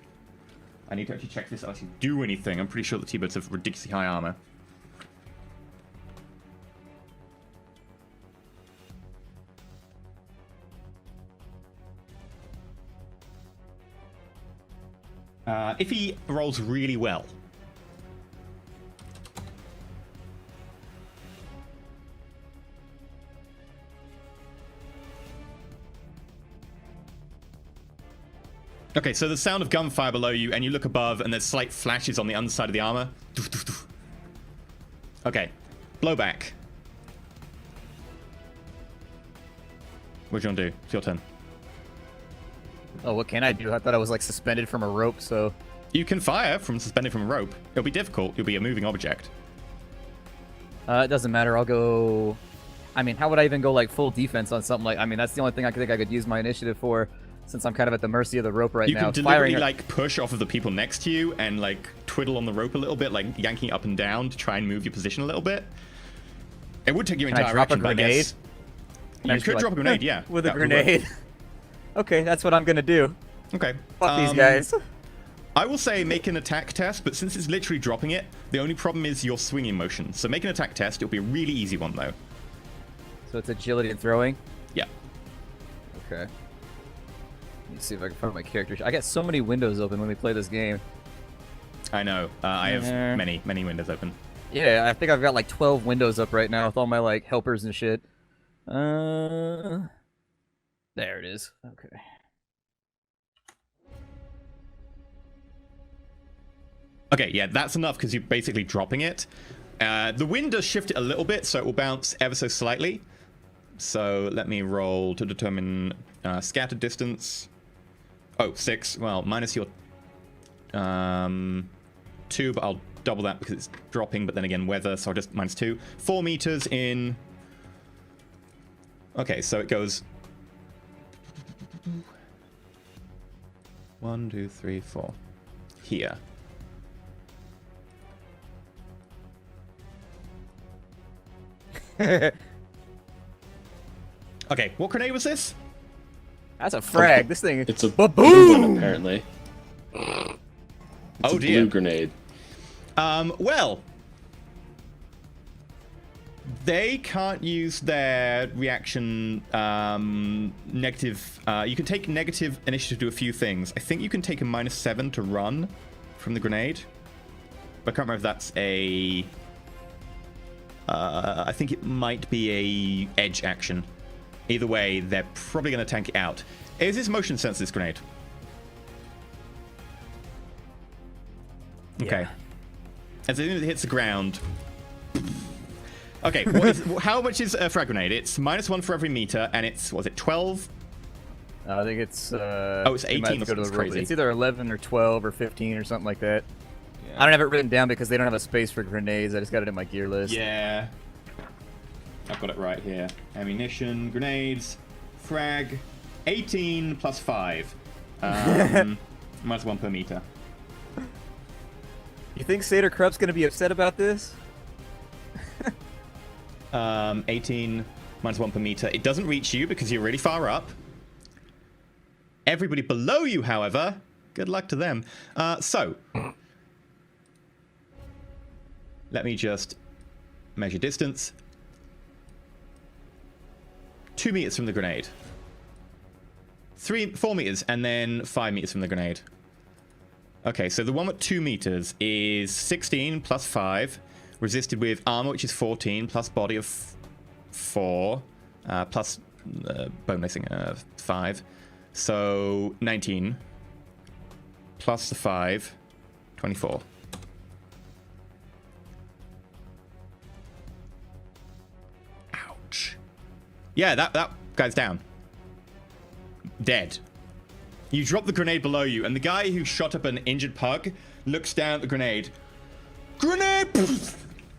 I need to actually check this out to do anything. I'm pretty sure the T-Birds have ridiculously high armor. If he rolls really well. Okay, so the sound of gunfire below you, and you look above, and there's slight flashes on the underside of the armor. Okay, blowback. What do you want to do? It's your turn. Oh, what can I do? I thought I was like suspended from a rope, so... You can fire from suspended from a rope. It'll be difficult. You'll be a moving object. It doesn't matter. I'll go... I mean, how would I even go like full defense on something like... I mean, that's the only thing I think I could use my initiative for, since I'm kind of at the mercy of the rope right now. You can deliberately like push off of the people next to you and like twiddle on the rope a little bit, like yanking it up and down to try and move your position a little bit. It would take you entire action, but I guess... You could drop a grenade, yeah. With a grenade. Okay, that's what I'm gonna do. Okay. Fuck these guys. I will say make an attack test, but since it's literally dropping it, the only problem is your swinging motion. So make an attack test. It'll be a really easy one, though. So it's agility and throwing? Yeah. Okay. Let me see if I can find my character. I got so many windows open when we play this game. I know. I have many windows open. Yeah, I think I've got like 12 windows up right now with all my like helpers and shit. There it is. Okay. Okay, yeah, that's enough because you're basically dropping it. The wind does shift it a little bit, so it will bounce ever so slightly. So let me roll to determine scatter distance. Oh, 6. Well, minus your 2, but I'll double that because it's dropping, but then again, weather, so I'll just -2. 4 meters in... Okay, so it goes... 1, 2, 3, 4. Here. Okay, what grenade was this? That's a frag. This thing. It's a boom, blue one, apparently. It's Oh a dear. blue grenade. Well, they can't use their reaction negative. You can take negative initiative to do a few things. I think you can take a -7 to run from the grenade. But I can't remember if that's a... I think it might be a edge action. Either way, they're probably going to tank it out. Is this motion sense, this grenade? Okay. Yeah. As soon as it hits the ground... Okay, how much is a frag grenade? It's -1 for every meter, and it's, was it 12? I think it's... it's 18. Go to the Crazy. It's either 11 or 12 or 15 or something like that. Yeah. I don't have it written down because they don't have a space for grenades. I just got it in my gear list. Yeah. I've got it right here. Ammunition, grenades, frag, 18 plus 5. -1 per meter. You think Satyr Krup's going to be upset about this? 18 -1 per meter. It doesn't reach you because you're really far up. Everybody below you, however, good luck to them. So, let me just measure distance. 2 meters from the grenade. 4 meters, and then 5 meters from the grenade. Okay, so the one at 2 meters is 16 plus 5. Resisted with armor, which is 14, plus body of 4, plus bonusing 5. So 19 plus the 5, 24. Ouch. Yeah, that guy's down. Dead. You drop the grenade below you, and the guy who shot up an injured pug looks down at the grenade. Grenade!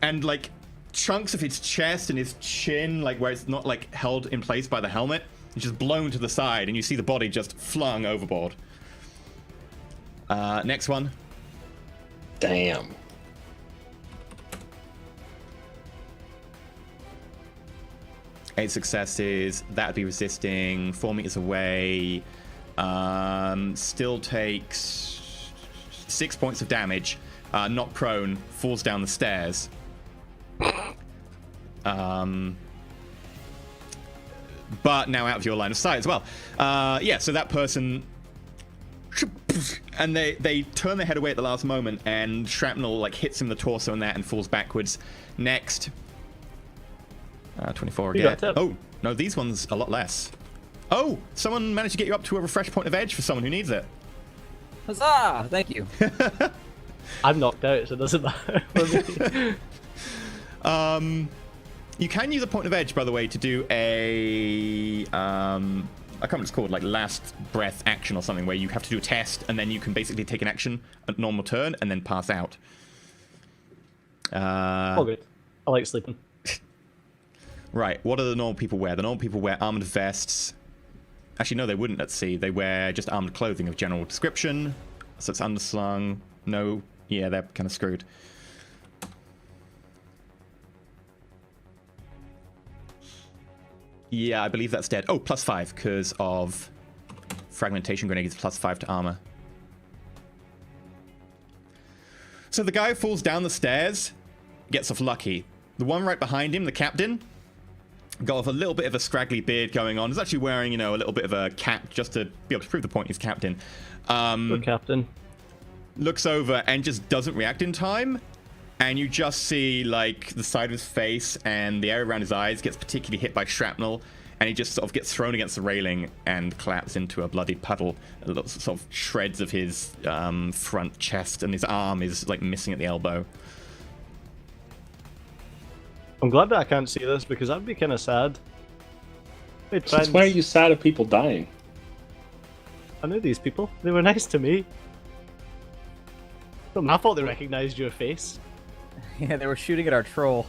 And like chunks of his chest and his chin, like where it's not like held in place by the helmet, is just blown to the side, and you see the body just flung overboard. Next one. Damn. Eight successes. That'd be resisting. 4 meters away. Still takes 6 points of damage. Not prone. Falls down the stairs. But now out of your line of sight as well. Yeah, so that person... And they turn their head away at the last moment, and shrapnel like hits him in the torso and that, and falls backwards. Next. 24 again. Oh, no, these ones a lot less. Oh, someone managed to get you up to a refresh point of edge for someone who needs it. Huzzah! Thank you. I'm knocked out, so it doesn't matter for me. You can use a point of edge, by the way, to do a I can't remember what it's called, like last breath action or something, where you have to do a test and then you can basically take an action at normal turn and then pass out. All good. I like sleeping. Right, what do the normal people wear? The normal people wear armored vests. Actually, no, they wouldn't at sea. They wear just armored clothing of general description. So it's underslung. No, yeah, they're kind of screwed. Yeah, I believe that's dead. Oh, +5 because of fragmentation grenades, +5 to armor. So the guy who falls down the stairs gets off lucky. The one right behind him, the captain, got off a little bit of a scraggly beard going on. He's actually wearing, you know, a little bit of a cap just to be able to prove the point he's captain. Good captain. Looks over and just doesn't react in time. And you just see, like, the side of his face and the area around his eyes gets particularly hit by shrapnel. And he just sort of gets thrown against the railing and collapses into a bloodied puddle. Sort of shreds of his front chest, and his arm is, like, missing at the elbow. I'm glad that I can't see this, because that'd be kind of sad. Since when are you sad of people dying? I knew these people. They were nice to me. Not my fault they recognized your face. Yeah, they were shooting at our troll.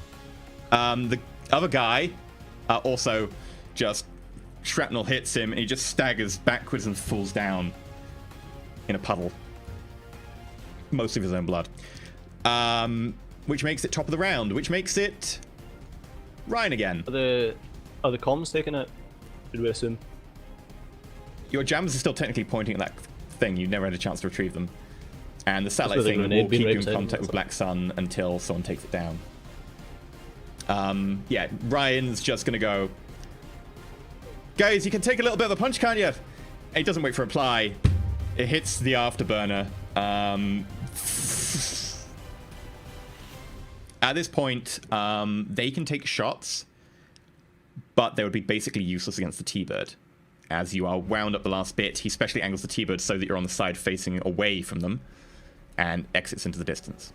The other guy also just shrapnel hits him, and he just staggers backwards and falls down in a puddle. Most of his own blood. Which makes it top of the round, which makes it Ryan again. Are the comms taking it? Should we assume? Your jams are still technically pointing at that thing. You never had a chance to retrieve them. And the satellite where the thing will grenade keep you in being contact with Black Sun until someone takes it down. Yeah, Ryan's just gonna go, guys, you can take a little bit of a punch, can't you? And he doesn't wait for a reply. It hits the afterburner. At this point, they can take shots, but they would be basically useless against the T-Bird. As you are wound up the last bit, he specially angles the T-Bird so that you're on the side facing away from them, and exits into the distance.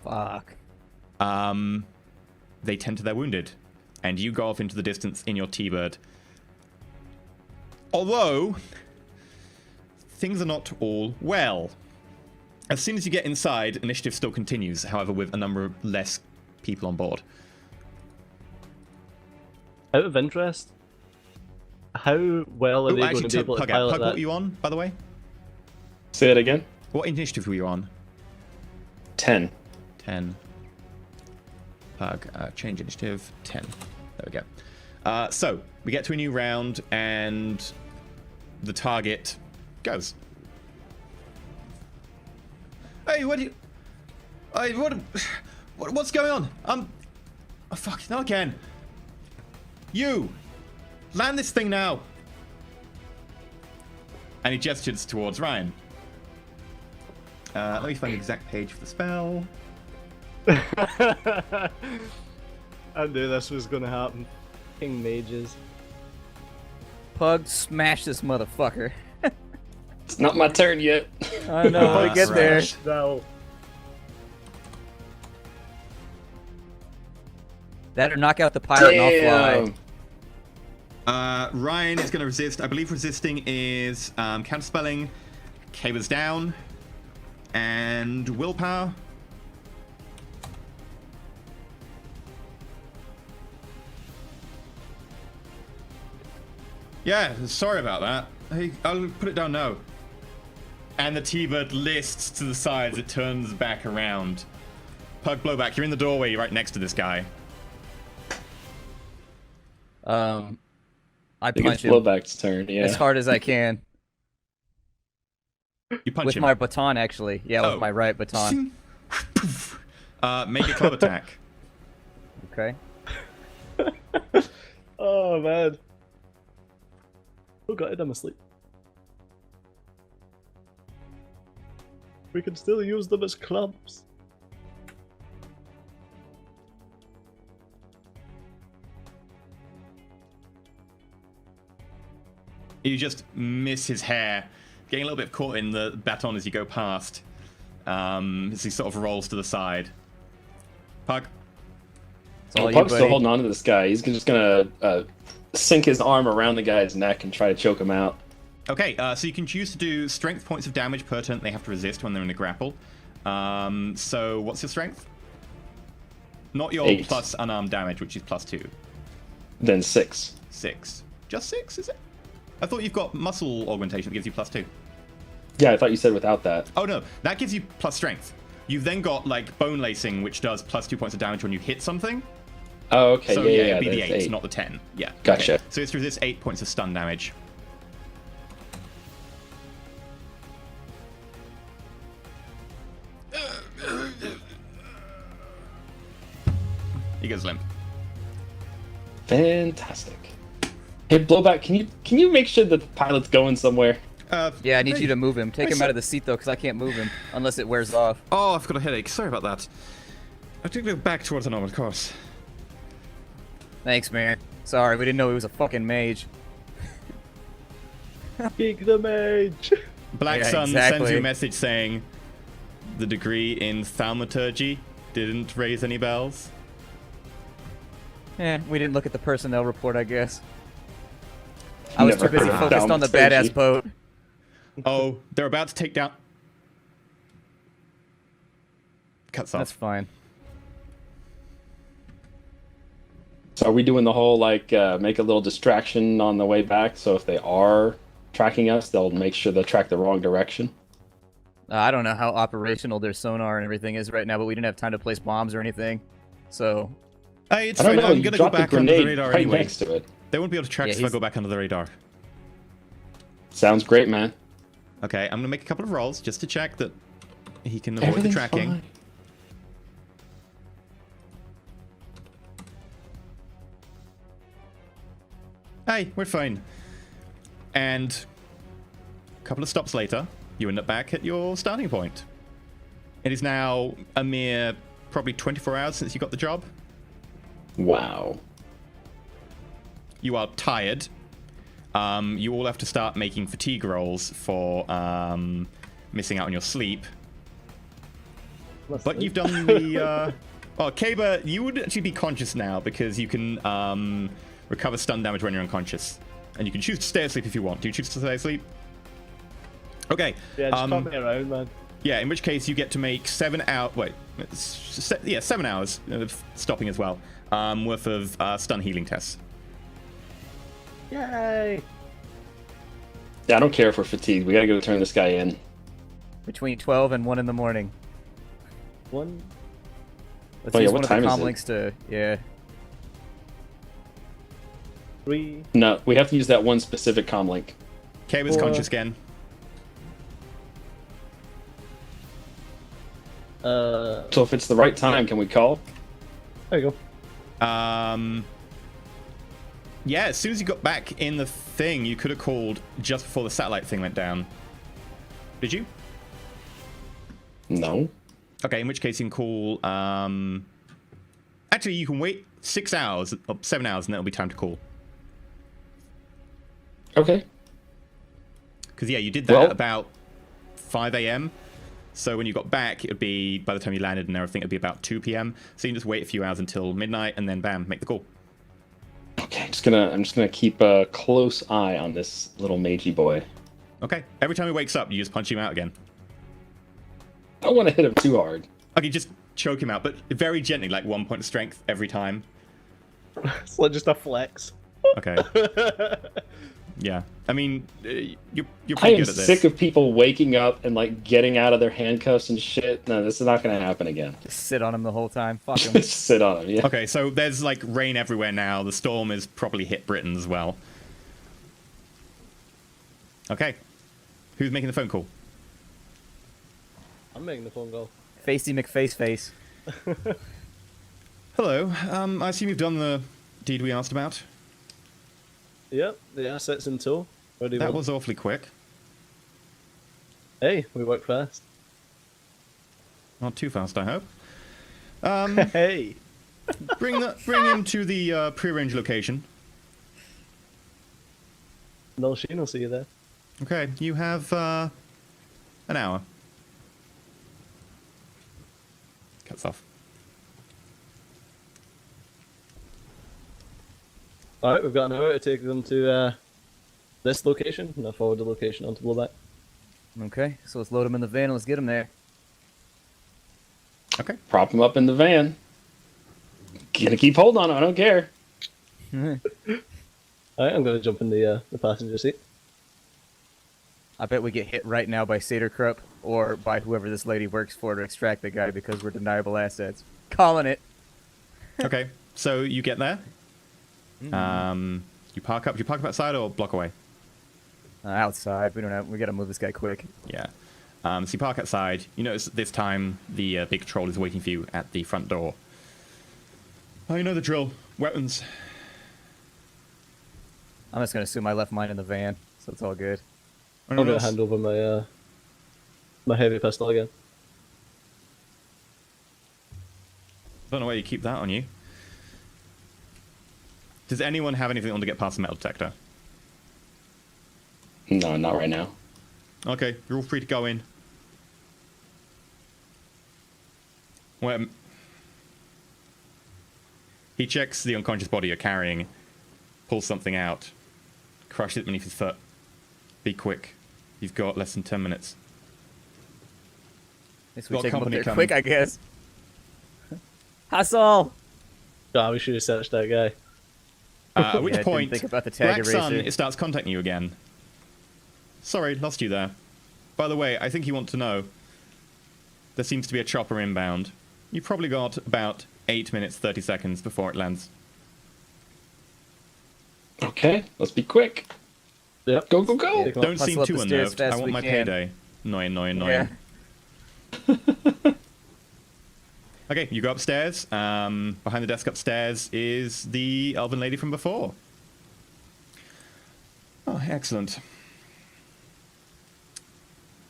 Fuck. They tend to their wounded, and you go off into the distance in your T-Bird. Although, things are not all well. As soon as you get inside, initiative still continues, however, with a number of less people on board. Out of interest, how well are they going to be able to pilot Pug, that? what were you on, by the way? Say it again. What initiative were you on? 10. 10. Pug, change initiative, 10. There we go. So, we get to a new round, and the target goes. Hey, what do you... Hey, what's going on? Oh, fuck, not again. You! Land this thing now! And he gestures towards Ryan. Let me find the exact page for the spell. I knew this was going to happen. King mages. Pug, smash this motherfucker. It's not my turn yet. I know how to get there. No. That or knock out the pirate and I'll fly. Ryan is going to resist. I believe resisting is counterspelling, Cabers down, and willpower. Yeah, sorry about that. Hey, I'll put it down now. And the T-Bird lists to the sides. It turns back around. Pug, blowback. You're in the doorway right next to this guy. I think punch it's him Blowback's turn, yeah. as hard as I can. You punch With him. my baton, actually. Yeah, with my right baton. Make a club attack. Okay. Oh, man. Oh, God, I'm asleep. We can still use them as clubs. You just miss his hair, getting a little bit caught in the baton as you go past, as he sort of rolls to the side. Pug. All you, Pug's still buddy. holding on to this guy. He's just gonna sink his arm around the guy's neck and try to choke him out. Okay, so you can choose to do strength points of damage per turn they have to resist when they're in a grapple. So what's your strength? Not your 8. plus unarmed damage, which is +2. Then 6. 6. Just 6, is it? I thought you've got muscle augmentation that gives you +2. Yeah, I thought you said without that. Oh no, that gives you plus strength. You've then got like bone lacing, which does +2 points of damage when you hit something. Oh, okay, So yeah, it'd be the that's 8, 8. not the 10. Yeah. Gotcha. Okay. So it's through this 8 points of stun damage. He goes limp. Fantastic. Hey, Blowback, can you make sure that the pilot's going somewhere? Yeah, I need hey, you to move him. Take hey, him out of the seat, though, because I can't move him unless it wears off. Oh, I've got a headache. Sorry about that. I have to go back towards the normal course. Thanks, man. Sorry, we didn't know he was a fucking mage. Kick the mage! Black Yeah, Sun exactly. sends you a message saying the degree in thaumaturgy didn't raise any bells. We didn't look at the personnel report, I guess. I was too Never busy heard of focused on the thaumaturgy. badass boat. Oh, they're about to take down... Cuts off. That's fine. So are we doing the whole, like, make a little distraction on the way back, so if they are tracking us, they'll make sure they track the wrong direction? I don't know how operational their sonar and everything is right now, but we didn't have time to place bombs or anything. So, Hey, it's I don't fine. know, I'm you gonna go dropped a back under the grenade radar right anyway. next to it. They won't be able to track Yeah, us if I he's- go back under the radar. Sounds great, man. Okay, I'm gonna make a couple of rolls just to check that he can avoid the Everything's tracking. fine. Hey, we're fine. And a couple of stops later, you end up back at your starting point. It is now a mere probably 24 hours since you got the job. Wow. you are tired. You all have to start making fatigue rolls for missing out on your sleep. But you've done the... well, Kaba, you would actually be conscious now because you can recover stun damage when you're unconscious. And you can choose to stay asleep if you want. Do you choose to stay asleep? Okay. Yeah, just pop me around, man. Yeah, in which case you get to make 7 hours... Wait. 7 hours of stopping as well. Worth of stun healing tests. Yay! Yeah, I don't care if we're fatigued. We gotta go turn this guy in. Between 12 and 1 in the morning. One. Let's Oh, yeah, use what one time of the is comm it? links to... Yeah. 3. No, we have to use that one specific comm link. Kaba's conscious again. So if it's the right time, can we call? There you go. Yeah, as soon as you got back in the thing, you could have called just before the satellite thing went down. Did you? No. Okay, in which case you can call... Actually, you can wait 6 hours, or 7 hours, and that'll be time to call. Okay. Because, yeah, you did that at about 5 a.m. So when you got back, it would be, by the time you landed and everything, it would be about 2 p.m. So you can just wait a few hours until midnight, and then bam, make the call. Okay, I'm just gonna keep a close eye on this little magey boy. Okay, every time he wakes up, you just punch him out again. I don't want to hit him too hard. Okay, just choke him out, but very gently, like 1 point of strength every time. It's like just a flex. Okay. Yeah, I mean, you're I pretty am good at this. sick of people waking up and like getting out of their handcuffs and shit. No, this is not gonna happen again. Just sit on him the whole time. Fuck him. Just sit on him. Yeah. Okay, so there's like rain everywhere now. The storm has probably hit Britain as well. Okay, who's making the phone call? I'm making the phone call. Facey McFaceface. Hello, I assume you've done the deed we asked about? Yep, the assets in tow. What do you That want? was awfully quick. Hey, we work fast. Not too fast, I hope. Hey! Bring him to the prearranged location. No, Sheen will see you there. Okay, you have an hour. Cuts off. Alright, we've got an hour to take them to this location, and I'll forward the location onto Blowback. Okay, so let's load him in the van and let's get him there. Okay. Prop him up in the van. Gonna keep hold on him. I don't care. Alright, I'm gonna jump in the passenger seat. I bet we get hit right now by Saterkrupp or by whoever this lady works for to extract the guy because we're deniable assets. Calling it. Okay, so you get there. You park up. Do you park up outside or block away? Outside. We don't have. We gotta move this guy quick. Yeah. So you park outside. You notice this time the big troll is waiting for you at the front door. Oh, you know the drill. Weapons. I'm just gonna assume I left mine in the van, so it's all good. I'm gonna hand over my my heavy pistol again. Don't know where you keep that on you. Does anyone have anything on to get past the metal detector? No, not right now. Okay, you're all free to go in. Well, he checks the unconscious body you're carrying, pulls something out, crushes it beneath his foot. Be quick. You've got less than 10 minutes. Guess we Got take him up company there coming. quick, I guess. Hustle! Ah, we should have searched that guy. At which Yeah, I didn't point, think about the tag Black Sun, eraser. it starts contacting you again. Sorry, lost you there. By the way, I think you want to know. There seems to be a chopper inbound. You've probably got about 8 minutes, 30 seconds before it lands. Okay, let's be quick. Yep. Go, go, go. Yeah. Don't Hustle seem up too the stairs unnerved. fast I want we my can. payday. Annoying. Yeah. Okay, you go upstairs. Behind the desk upstairs is the elven lady from before. Oh, excellent.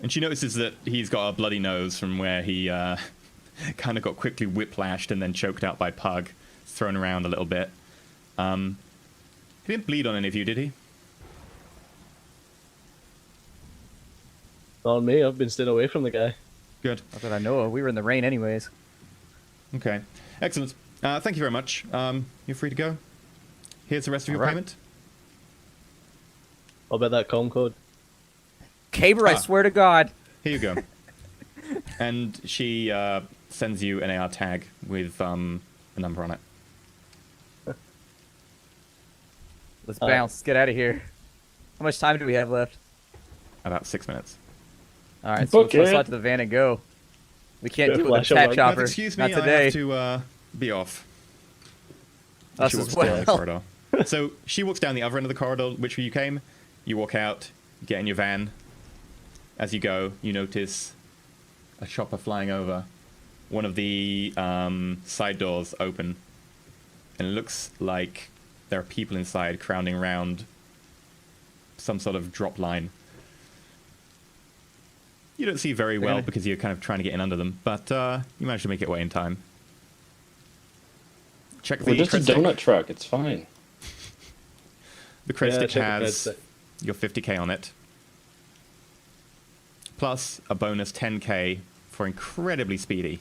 And she notices that he's got a bloody nose from where he kind of got quickly whiplashed and then choked out by Pug, thrown around a little bit. He didn't bleed on any of you, did he? Not on me. I've been staying away from the guy. Good. Not that I know of. We were in the rain anyways. Okay. Excellent. Thank you very much. You're free to go. Here's the rest of your Alright. payment. What about that comm code? Caber, I swear to God. Here you go. And she sends you an AR tag with a number on it. Let's bounce. Let's get out of here. How much time do we have left? About 6 minutes. All right, so let's Okay. slot to the van and go. We can't Yeah, do it with flash a up tat like- chopper. Excuse me, Not today. I have to be off. Us She as walks down the well. corridor. So she walks down the other end of the corridor, which way you came. You walk out, get in your van. As you go, you notice a chopper flying over. One of the side doors open, and it looks like there are people inside crowding around some sort of drop line. You don't see very well because you're kind of trying to get in under them, but you manage to make it away in time. Check the We're just a cred stick. donut truck. It's fine. The cred Yeah, stick check the cred has stick. your 50k on it, plus a bonus 10k for incredibly speedy.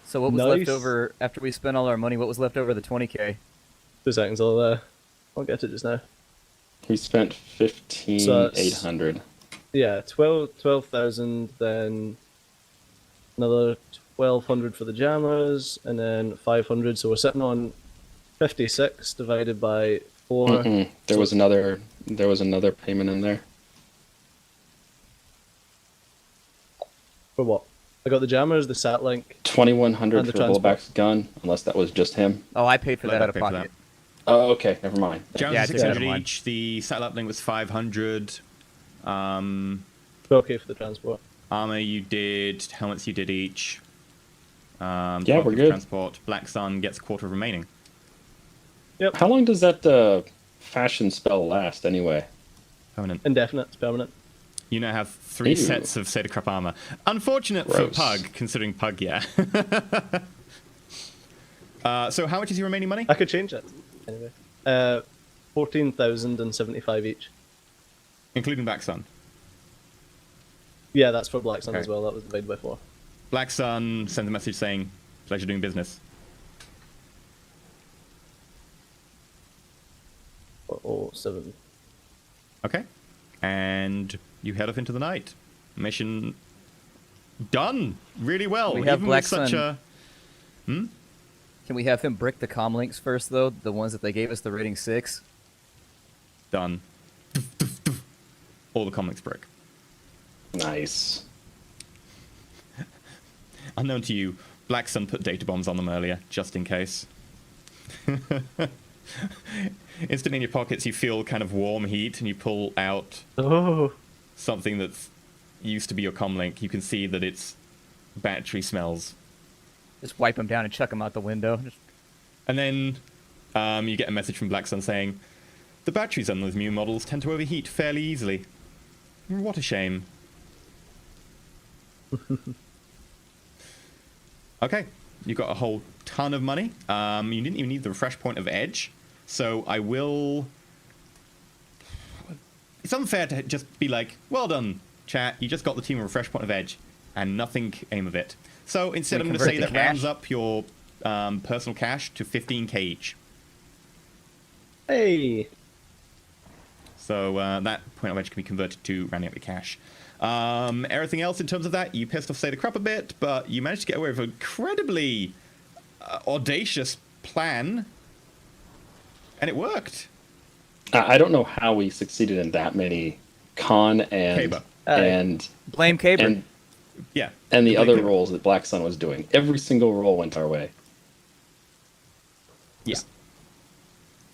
So what was Nice. left over after we spent all our money? What was left over the 20k? 2 seconds, I'll get it just now. We spent So that's- 15,800. Yeah, 12,000, then another 1,200 for the jammers, and then 500. So we're sitting on 56 divided by 4. Mm-mm. There was another payment in there. For what? I got the jammers, the sat link. 2,100 And the for transport. Bullback's gun, unless that was just him. Oh, I paid for that Let out of me pay for pocket. Oh, okay, never mind. Jones Yeah, I is took that out of 600 mine. each. The satellite link was 500. Okay for the transport. Armor you did. Helmets you did each. Yeah, 12 we're for good. Transport. Black Sun gets a quarter of remaining. How long does that fashion spell last, anyway? Permanent. Indefinite, it's permanent. You now have 3 Ew. sets of Seder Crap armor. Unfortunate for Gross. Pug, considering Pug, yeah. So how much is your remaining money? I could change it. Anyway. 14,075 each. Including Black Sun. Yeah, that's for Black Sun Okay. as well. That was divided by 4. Black Sun sends a message saying, pleasure doing business. 407. Okay. And you head off into the night. Mission done really well. We have Even Black with such Sun. a... Can we have him brick the comm links first, though? The ones that they gave us the rating 6? Done. All the comics brick. Nice. Unknown to you, Black Sun put data bombs on them earlier, just in case. Instantly in your pockets, you feel kind of warm heat, and you pull out Oh. something that's used to be your comlink. You can see that its battery smells. Just wipe him down and chuck him out the window. And then you get a message from Black Sun saying, the batteries on those new models tend to overheat fairly easily. What a shame. Okay, you got a whole ton of money. You didn't even need the refresh point of edge, so I will... It's unfair to just be like, well done, chat, you just got the team a refresh point of edge, and nothing came of it. So instead We I'm going to say convert that the rounds cash? up your personal cash to 15k each. Hey! So that point of edge can be converted to rounding up your cash. Everything else in terms of that, you pissed off Seder Crap a bit, but you managed to get away with an incredibly audacious plan, and it worked. I don't know how we succeeded in that many con and Caber. and Blame Caber. and Yeah. and the Completely other Caber. roles that Black Sun was doing. Every single roll went our way. Yeah.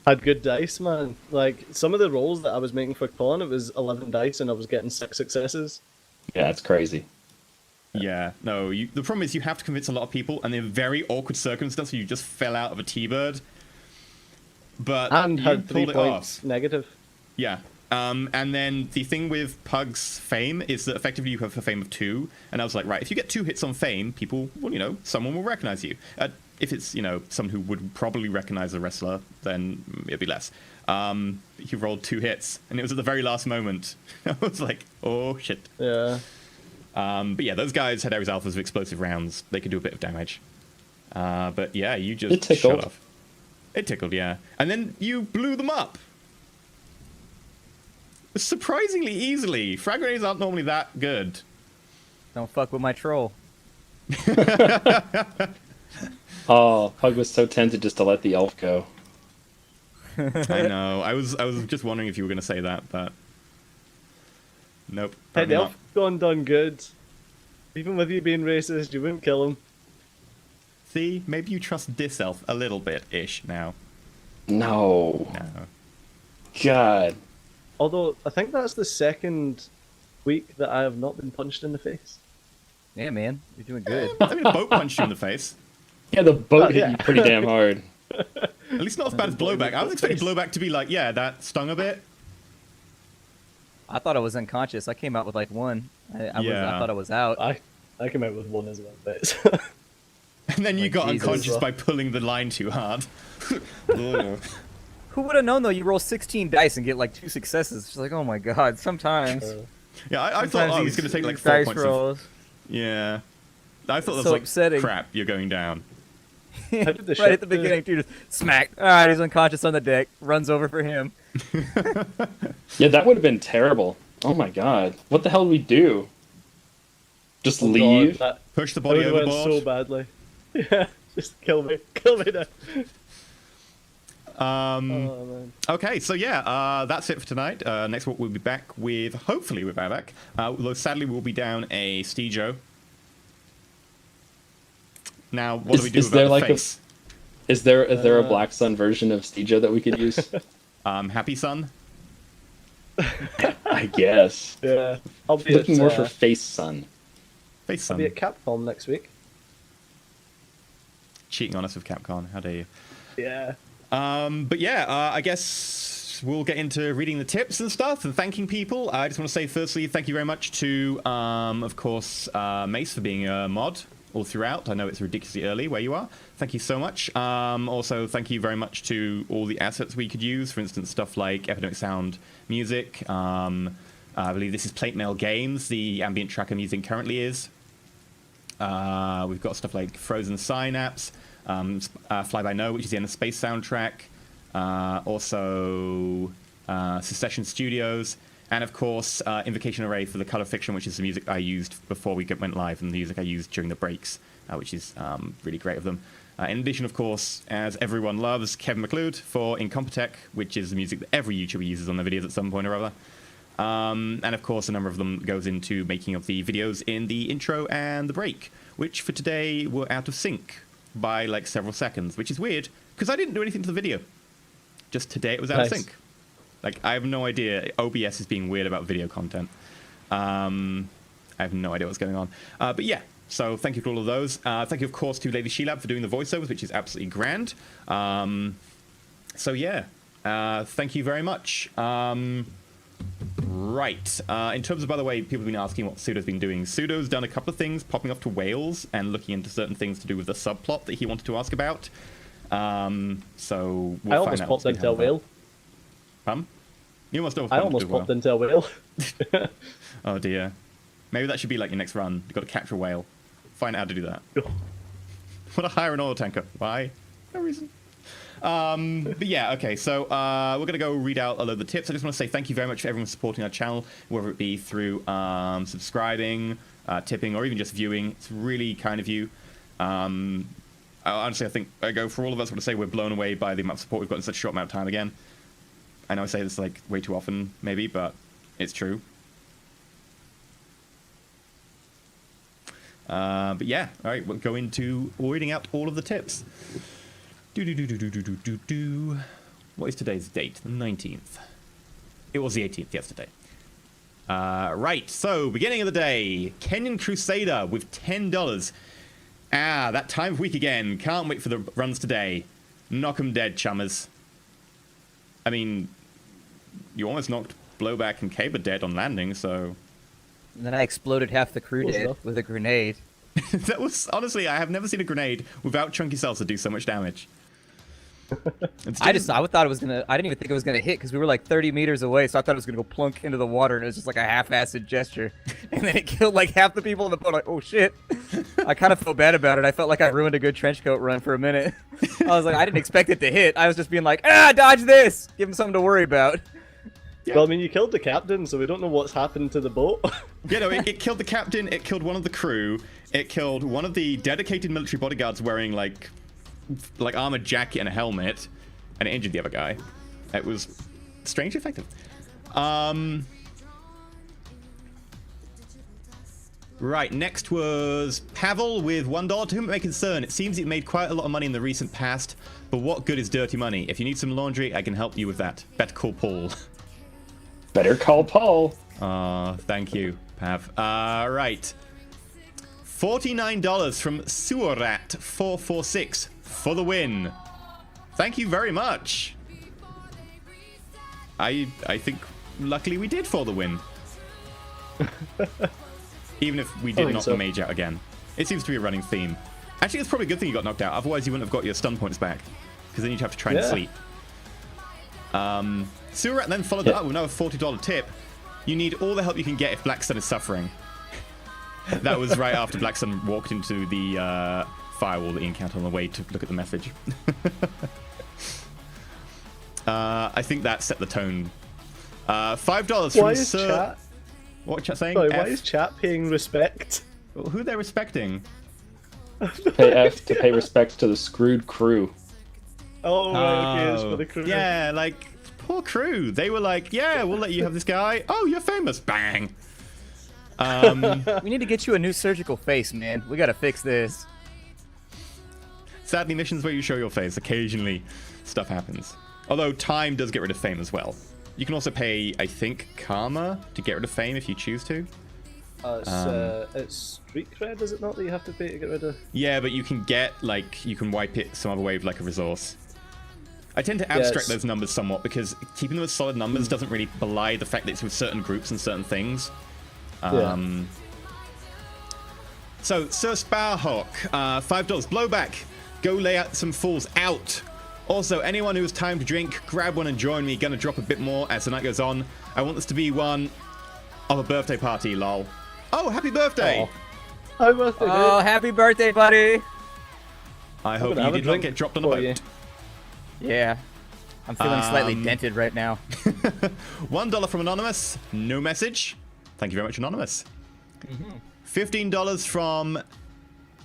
Had good dice, man. Like, some of the rolls that I was making for con, it was 11 dice and I was getting 6 successes. Yeah, it's crazy. Yeah. No, the problem is you have to convince a lot of people, and in very awkward circumstances, you just fell out of a T-bird. But And you had 3 pulled it points off. negative. Yeah. And then the thing with Pug's fame is that effectively you have a fame of 2. And I was like, right, if you get 2 hits on fame, people will, someone will recognize you. If it's, someone who would probably recognize a wrestler, then it'd be less. He rolled 2 hits, and it was at the very last moment. I was like, oh, shit. Yeah. But yeah, those guys had Ares Alphas with explosive rounds. They could do a bit of damage. But yeah, you just shut off. It tickled, yeah. And then you blew them up. Surprisingly easily. Frag grenades aren't normally that good. Don't fuck with my troll. Oh, Pug was so tempted just to let the elf go. I know. I was just wondering if you were going to say that, but nope. Hey, the elf gone done good. Even with you being racist, you wouldn't kill him. See, maybe you trust this elf a little bit-ish now. No. God. Although, I think that's the second week that I have not been punched in the face. Yeah, man. You're doing good. I mean, a boat punched you in the face. Yeah, the boat hit you pretty damn hard. At least not as bad as blowback. I was expecting blowback to be like, yeah, that stung a bit. I thought I was unconscious. I came out with like 1. I thought I was out. I came out with 1 as well, but And then you got Jesus. unconscious by pulling the line too hard. Ugh. Who would have known though? You roll 16 dice and get like 2 successes. It's like, oh my god. Sometimes. Yeah, I thought it was going to take like 4 dice points rolls. Yeah. I thought that was So like, upsetting. crap, you're going down. How did the right ship at the beginning, dude. Just smack. All right, he's unconscious on the deck. Runs over for him. Yeah, that would have been terrible. Oh my god. What the hell did we do? Just leave? God, Push the that body would have went overboard. so badly. Yeah, just kill me. Kill me now. Oh, man. Okay, so yeah, that's it for tonight. Next week we'll be back with, hopefully we're back. Although sadly we'll be down a Steejo. Now, what do we do Is about there the like face? Is there a Black Sun version of Steejo that we could use? Happy Sun? I guess. Yeah. I'll be Looking at, more for Face Sun. Face I'll be Sun. at Capcom next week. Cheating on us with Capcom, how dare you. Yeah. But yeah, I guess we'll get into reading the tips and stuff and thanking people. I just want to say, firstly, thank you very much to, of course, Mace for being a mod all throughout. I know it's ridiculously early where you are. Thank you so much. Also, thank you very much to all the assets we could use. For instance, stuff like Epidemic Sound music. I believe this is Plate Mail Games, the ambient track I'm using currently is. We've got stuff like Frozen Synapse, Fly By No, which is the End of Space soundtrack. Also, Secession Studios. And of course, Invocation Array for the Color Fiction, which is the music I used before we went live, and the music I used during the breaks, which is really great of them. In addition, of course, as everyone loves, Kevin McLeod for Incompetech, which is the music that every YouTuber uses on their videos at some point or other. And of course, a number of them goes into making of the videos in the intro and the break, which for today were out of sync by like several seconds, which is weird, because I didn't do anything to the video. Just today it was out of sync. Like, I have no idea. OBS is being weird about video content. I have no idea what's going on. But yeah, so thank you for all of those. Thank you, of course, to Lady Shilab for doing the voiceovers, which is absolutely grand. So yeah, thank you very much. Right. In terms of, by the way, people have been asking what Pseudo's been doing. Pseudo's done a couple of things, popping off to Wales and looking into certain things to do with the subplot that he wanted to ask about. So we'll I find almost out popped into a whale. You almost I almost popped into a whale. Oh dear. Maybe that should be like your next run. You've got to capture a whale. Find out how to do that. Want to hire an oil tanker? Why? No reason. But yeah, okay, so we're going to go read out a load of the tips. I just want to say thank you very much for everyone supporting our channel, whether it be through subscribing, tipping, or even just viewing. It's really kind of you. Honestly, I think I go for all of us. I want to say we're blown away by the amount of support we've got in such a short amount of time again. I know I say this like way too often, maybe, but it's true. But yeah, all right, we'll go into reading out all of the tips. What is today's date? The 19th. It was the 18th yesterday. Right, so beginning of the day, Kenyan Crusader with $10. That time of week again. Can't wait for the runs today. Knock 'em dead, chummers. I mean, you almost knocked Blowback and Caber dead on landing, so... And then I exploded half the crew dead with a grenade. That was, honestly, I have never seen a grenade without Chunky Salsa do so much damage. I thought it was gonna. I didn't even think it was gonna hit because we were like 30 meters away, so I thought it was gonna go plunk into the water, and it was just like a half-assed gesture, and then it killed like half the people in the boat. Like, oh shit! I kind of felt bad about it. I felt like I ruined a good trench coat run for a minute. I was like, I didn't expect it to hit. I was just being like, dodge this. Give him something to worry about. Yeah. Well, I mean, you killed the captain, so we don't know what's happened to the boat. Yeah, no, it killed the captain. It killed one of the crew. It killed one of the dedicated military bodyguards wearing like armored jacket and a helmet, and it injured the other guy. It was strangely effective. Right, next was Pavel with $1. To whom it may concern, it seems it made quite a lot of money in the recent past, but what good is dirty money? If you need some laundry, I can help you with that. Better call Paul. Better call Paul. Thank you, Pav. Right. $49 from Surat446 for the win. Thank you very much. I think luckily we did for the win. Even if we did knock the mage out again. It seems to be a running theme. Actually, it's probably a good thing you got knocked out. Otherwise, you wouldn't have got your stun points back. Because then you'd have to try and sleep. Surat then followed that up with another $40 tip. You need all the help you can get if Black Sun is suffering. That was right after Black Sun walked into the firewall that he encountered on the way to look at the message. I think that set the tone. $5 from Sir... Chat? What chat saying? Sorry, why is chat paying respect? Well, who they're respecting? Pay F to pay respect to the screwed crew. Oh, right, okay, it's for the crew. Yeah, like, poor crew. They were like, yeah, we'll let you have this guy. Oh, you're famous. Bang. We need to get you a new surgical face, man. We gotta fix this. Sadly, missions where you show your face, occasionally stuff happens. Although time does get rid of fame as well. You can also pay, I think, karma to get rid of fame if you choose to. It's street cred, is it not, that you have to pay to get rid of? Yeah, but you can get, like, you can wipe it some other way with, like, a resource. I tend to abstract those numbers somewhat because keeping them as solid numbers doesn't really belie the fact that it's with certain groups and certain things. So, Sir Sparhawk, $5. Blowback. Go lay out some fools out. Also, anyone who has time to drink, grab one and join me. Gonna drop a bit more as the night goes on. I want this to be one of a birthday party, lol. Oh, happy birthday! Happy birthday, dude. Oh, happy birthday, buddy! I hope you did not get dropped on a boat. Yeah. I'm feeling slightly dented right now. $1 from Anonymous. No message. Thank you very much, Anonymous. $15 from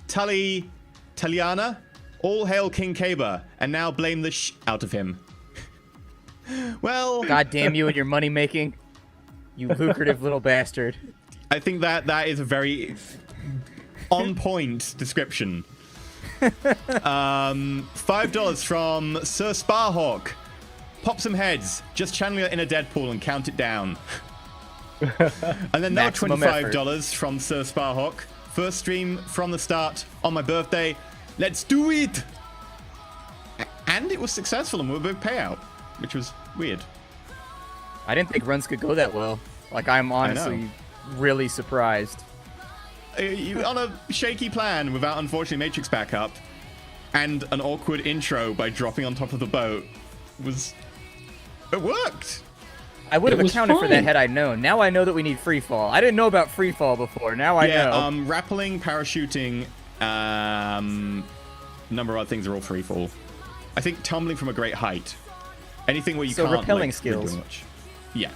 Taliana. All hail King Caber, and now blame the out of him. Well... God damn you and your money making. You lucrative little bastard. I think that is a very on-point description. $5 from Sir Sparhawk. Pop some heads. Just channel your inner Deadpool and count it down. And then now $25 from Sir Sparhawk. First stream from the start on my birthday. Let's do it! And it was successful and we were a big payout, which was weird. I didn't think runs could go that well. Like, I'm honestly really surprised. On a shaky plan without, unfortunately, Matrix backup and an awkward intro by dropping on top of the boat it worked! I would have accounted for that had I known. Now I know that we need free fall. I didn't know about free fall before. Now I know. Yeah, rappelling, parachuting, number of other things are all free fall. I think tumbling from a great height. Anything where you can't repelling like, skills. Really much. Yeah.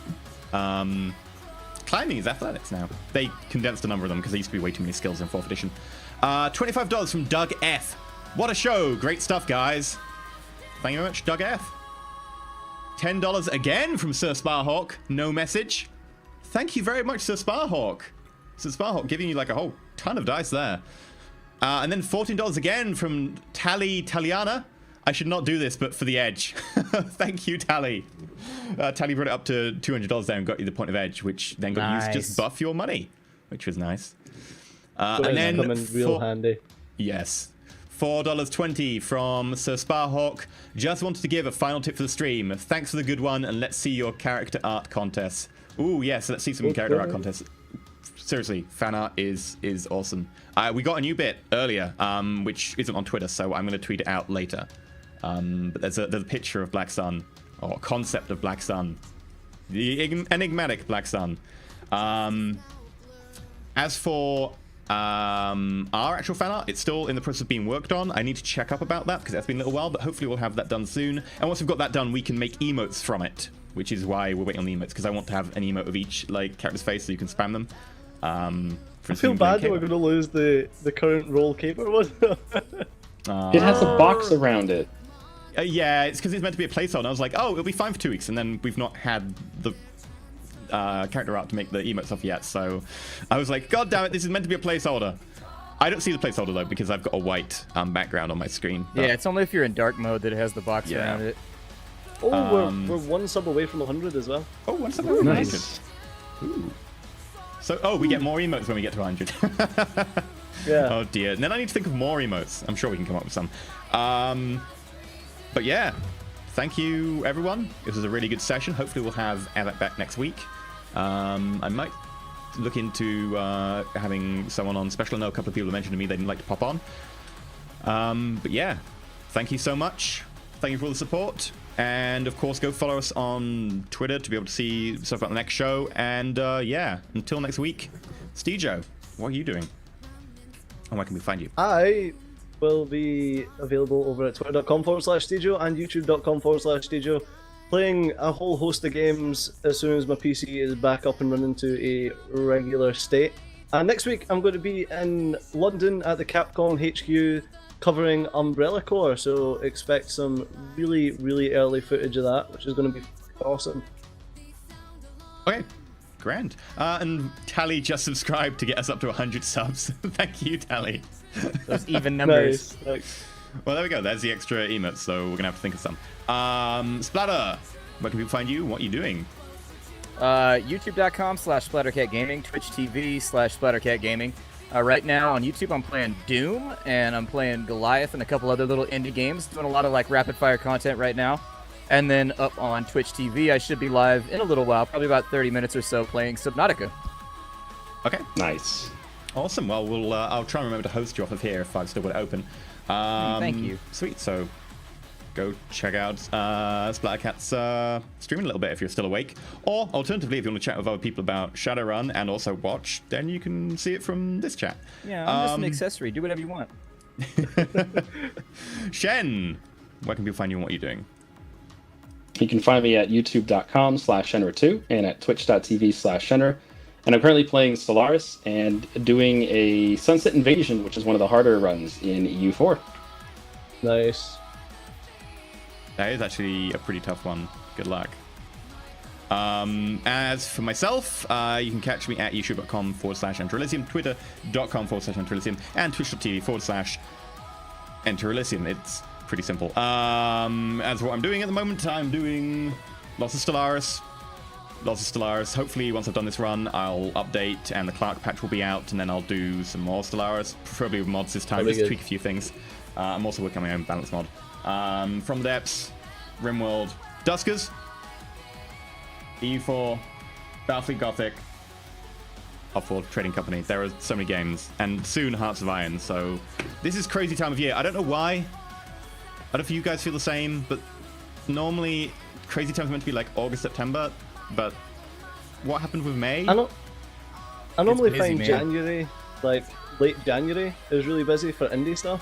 Climbing is athletics now. They condensed a number of them because there used to be way too many skills in 4th edition. $25 from Doug F. What a show. Great stuff, guys. Thank you very much, Doug F. $10 again from Sir Sparhawk. No message. Thank you very much, Sir Sparhawk. Sir Sparhawk giving you like a whole ton of dice there. And then $14 again from Taliana. I should not do this, but for the edge. Thank you, Tally. Tally brought it up to $200 there and got you the point of edge, which then got used to just buff your money, which was nice. And then real handy. Yes. $4.20 from Sir Sparhawk. Just wanted to give a final tip for the stream. Thanks for the good one, and let's see your character art contests. Ooh, yes, let's see some character art contests. Seriously, fan art is awesome. We got a new bit earlier, which isn't on Twitter, so I'm going to tweet it out later. But there's a picture of Black Sun, or concept of Black Sun. The enigmatic Black Sun. As for our actual fan art, it's still in the process of being worked on. I need to check up about that because that's been a little while, but hopefully we'll have that done soon. And once we've got that done, we can make emotes from it, which is why we're waiting on the emotes, because I want to have an emote of each character's face so you can spam them. I feel bad that we're going to lose the current role caper one. It has a box around it. Yeah, it's because it's meant to be a placeholder. I was like, oh, it'll be fine for 2 weeks, and then we've not had the character art to make the emote stuff yet, so I was like, god damn it, this is meant to be a placeholder. I don't see the placeholder though because I've got a white background on my screen. Yeah, it's only if you're in dark mode that it has the box around it. Oh, we're one sub away from 100 as well. Oh, one sub away from 100. Nice. Ooh. So, we get more emotes when we get to 100. Yeah. Oh dear. And then I need to think of more emotes. I'm sure we can come up with some. But yeah, thank you everyone. This was a really good session. Hopefully we'll have Alec back next week. I might look into having someone on special. I know a couple of people mentioned to me they'd like to pop on. But yeah, thank you so much. Thank you for all the support. And of course, go follow us on Twitter to be able to see stuff about the next show. And yeah, until next week, Stejo, what are you doing? And where can we find you? I will be available over at twitter.com/Stejo and youtube.com/Stejo, playing a whole host of games as soon as my PC is back up and running to a regular state. And next week, I'm going to be in London at the Capcom HQ covering Umbrella Corps, so expect some really, really early footage of that, which is going to be awesome. Okay, grand. And Tally just subscribed to get us up to 100 subs. Thank you, Tally. Those even numbers. Nice. Thanks. Well, there we go. There's the extra emotes, so we're going to have to think of some. Splatter, where can people find you? What are you doing? YouTube.com/SplatterCatGaming, Twitch TV/SplatterCatGaming. Right now on YouTube, I'm playing Doom, and I'm playing Goliath and a couple other little indie games. Doing a lot of rapid fire content right now. And then up on Twitch TV, I should be live in a little while, probably about 30 minutes or so, playing Subnautica. Okay. Nice. Awesome. Well, I'll try and remember to host you off of here if I've still got it open. Thank you. Sweet. So go check out Splattercat's streaming a little bit if you're still awake. Or alternatively, if you want to chat with other people about Shadowrun and also watch, then you can see it from this chat. Yeah, I'm just an accessory. Do whatever you want. Shen, where can people find you and what you're doing? You can find me at youtube.com/Shenner2 and at twitch.tv/Shenner. And I'm currently playing Stellaris and doing a Sunset Invasion, which is one of the harder runs in EU4. Nice. That is actually a pretty tough one. Good luck. As for myself, you can catch me at youtube.com/EnterElysium, twitter.com/EnterElysium, and twitch.tv/EnterElysium. It's pretty simple. As for what I'm doing at the moment, I'm doing lots of Stellaris. Hopefully, once I've done this run, I'll update and the Clark patch will be out, and then I'll do some more Stellaris, preferably with mods this time, just tweak a few things. I'm also working on my own balance mod. From the Depths, Rimworld, Duskers, EU4, Battlefield Gothic, Upworld Trading Company. There are so many games, and soon Hearts of Iron. So this is crazy time of year. I don't know why. I don't know if you guys feel the same, but normally crazy time is meant to be like August, September. But what happened with May? I normally busy, find man. January, late January, is really busy for indie stuff.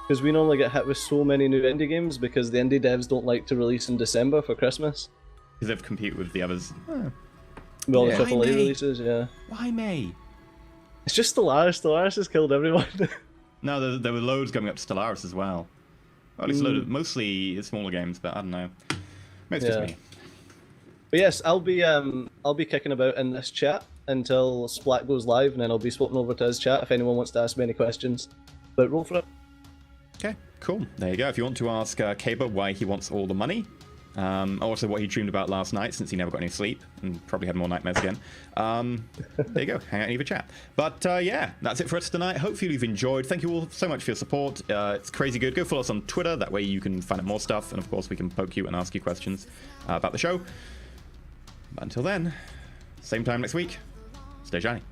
Because we normally get hit with so many new indie games because the indie devs don't like to release in December for Christmas. Because they've competed with the others. With all Yeah. the AAA Why May? releases, yeah. Why May? It's just Stellaris. Stellaris has killed everyone. No, there were loads coming up to Stellaris as well. Or at least mostly smaller games, but I don't know. Maybe it's just me. But yes, I'll be kicking about in this chat until Splat goes live, and then I'll be swapping over to his chat if anyone wants to ask me any questions. But roll for it. Okay, cool. There you go. If you want to ask Caber why he wants all the money, Also what he dreamed about last night, since he never got any sleep and probably had more nightmares again. There you go, hang out and leave a chat. But yeah, that's it for us tonight. Hopefully you've enjoyed. Thank you all so much for your support. It's crazy good. Go follow us on Twitter, that way you can find out more stuff, and of course we can poke you and ask you questions about the show. But until then, same time next week, stay shiny.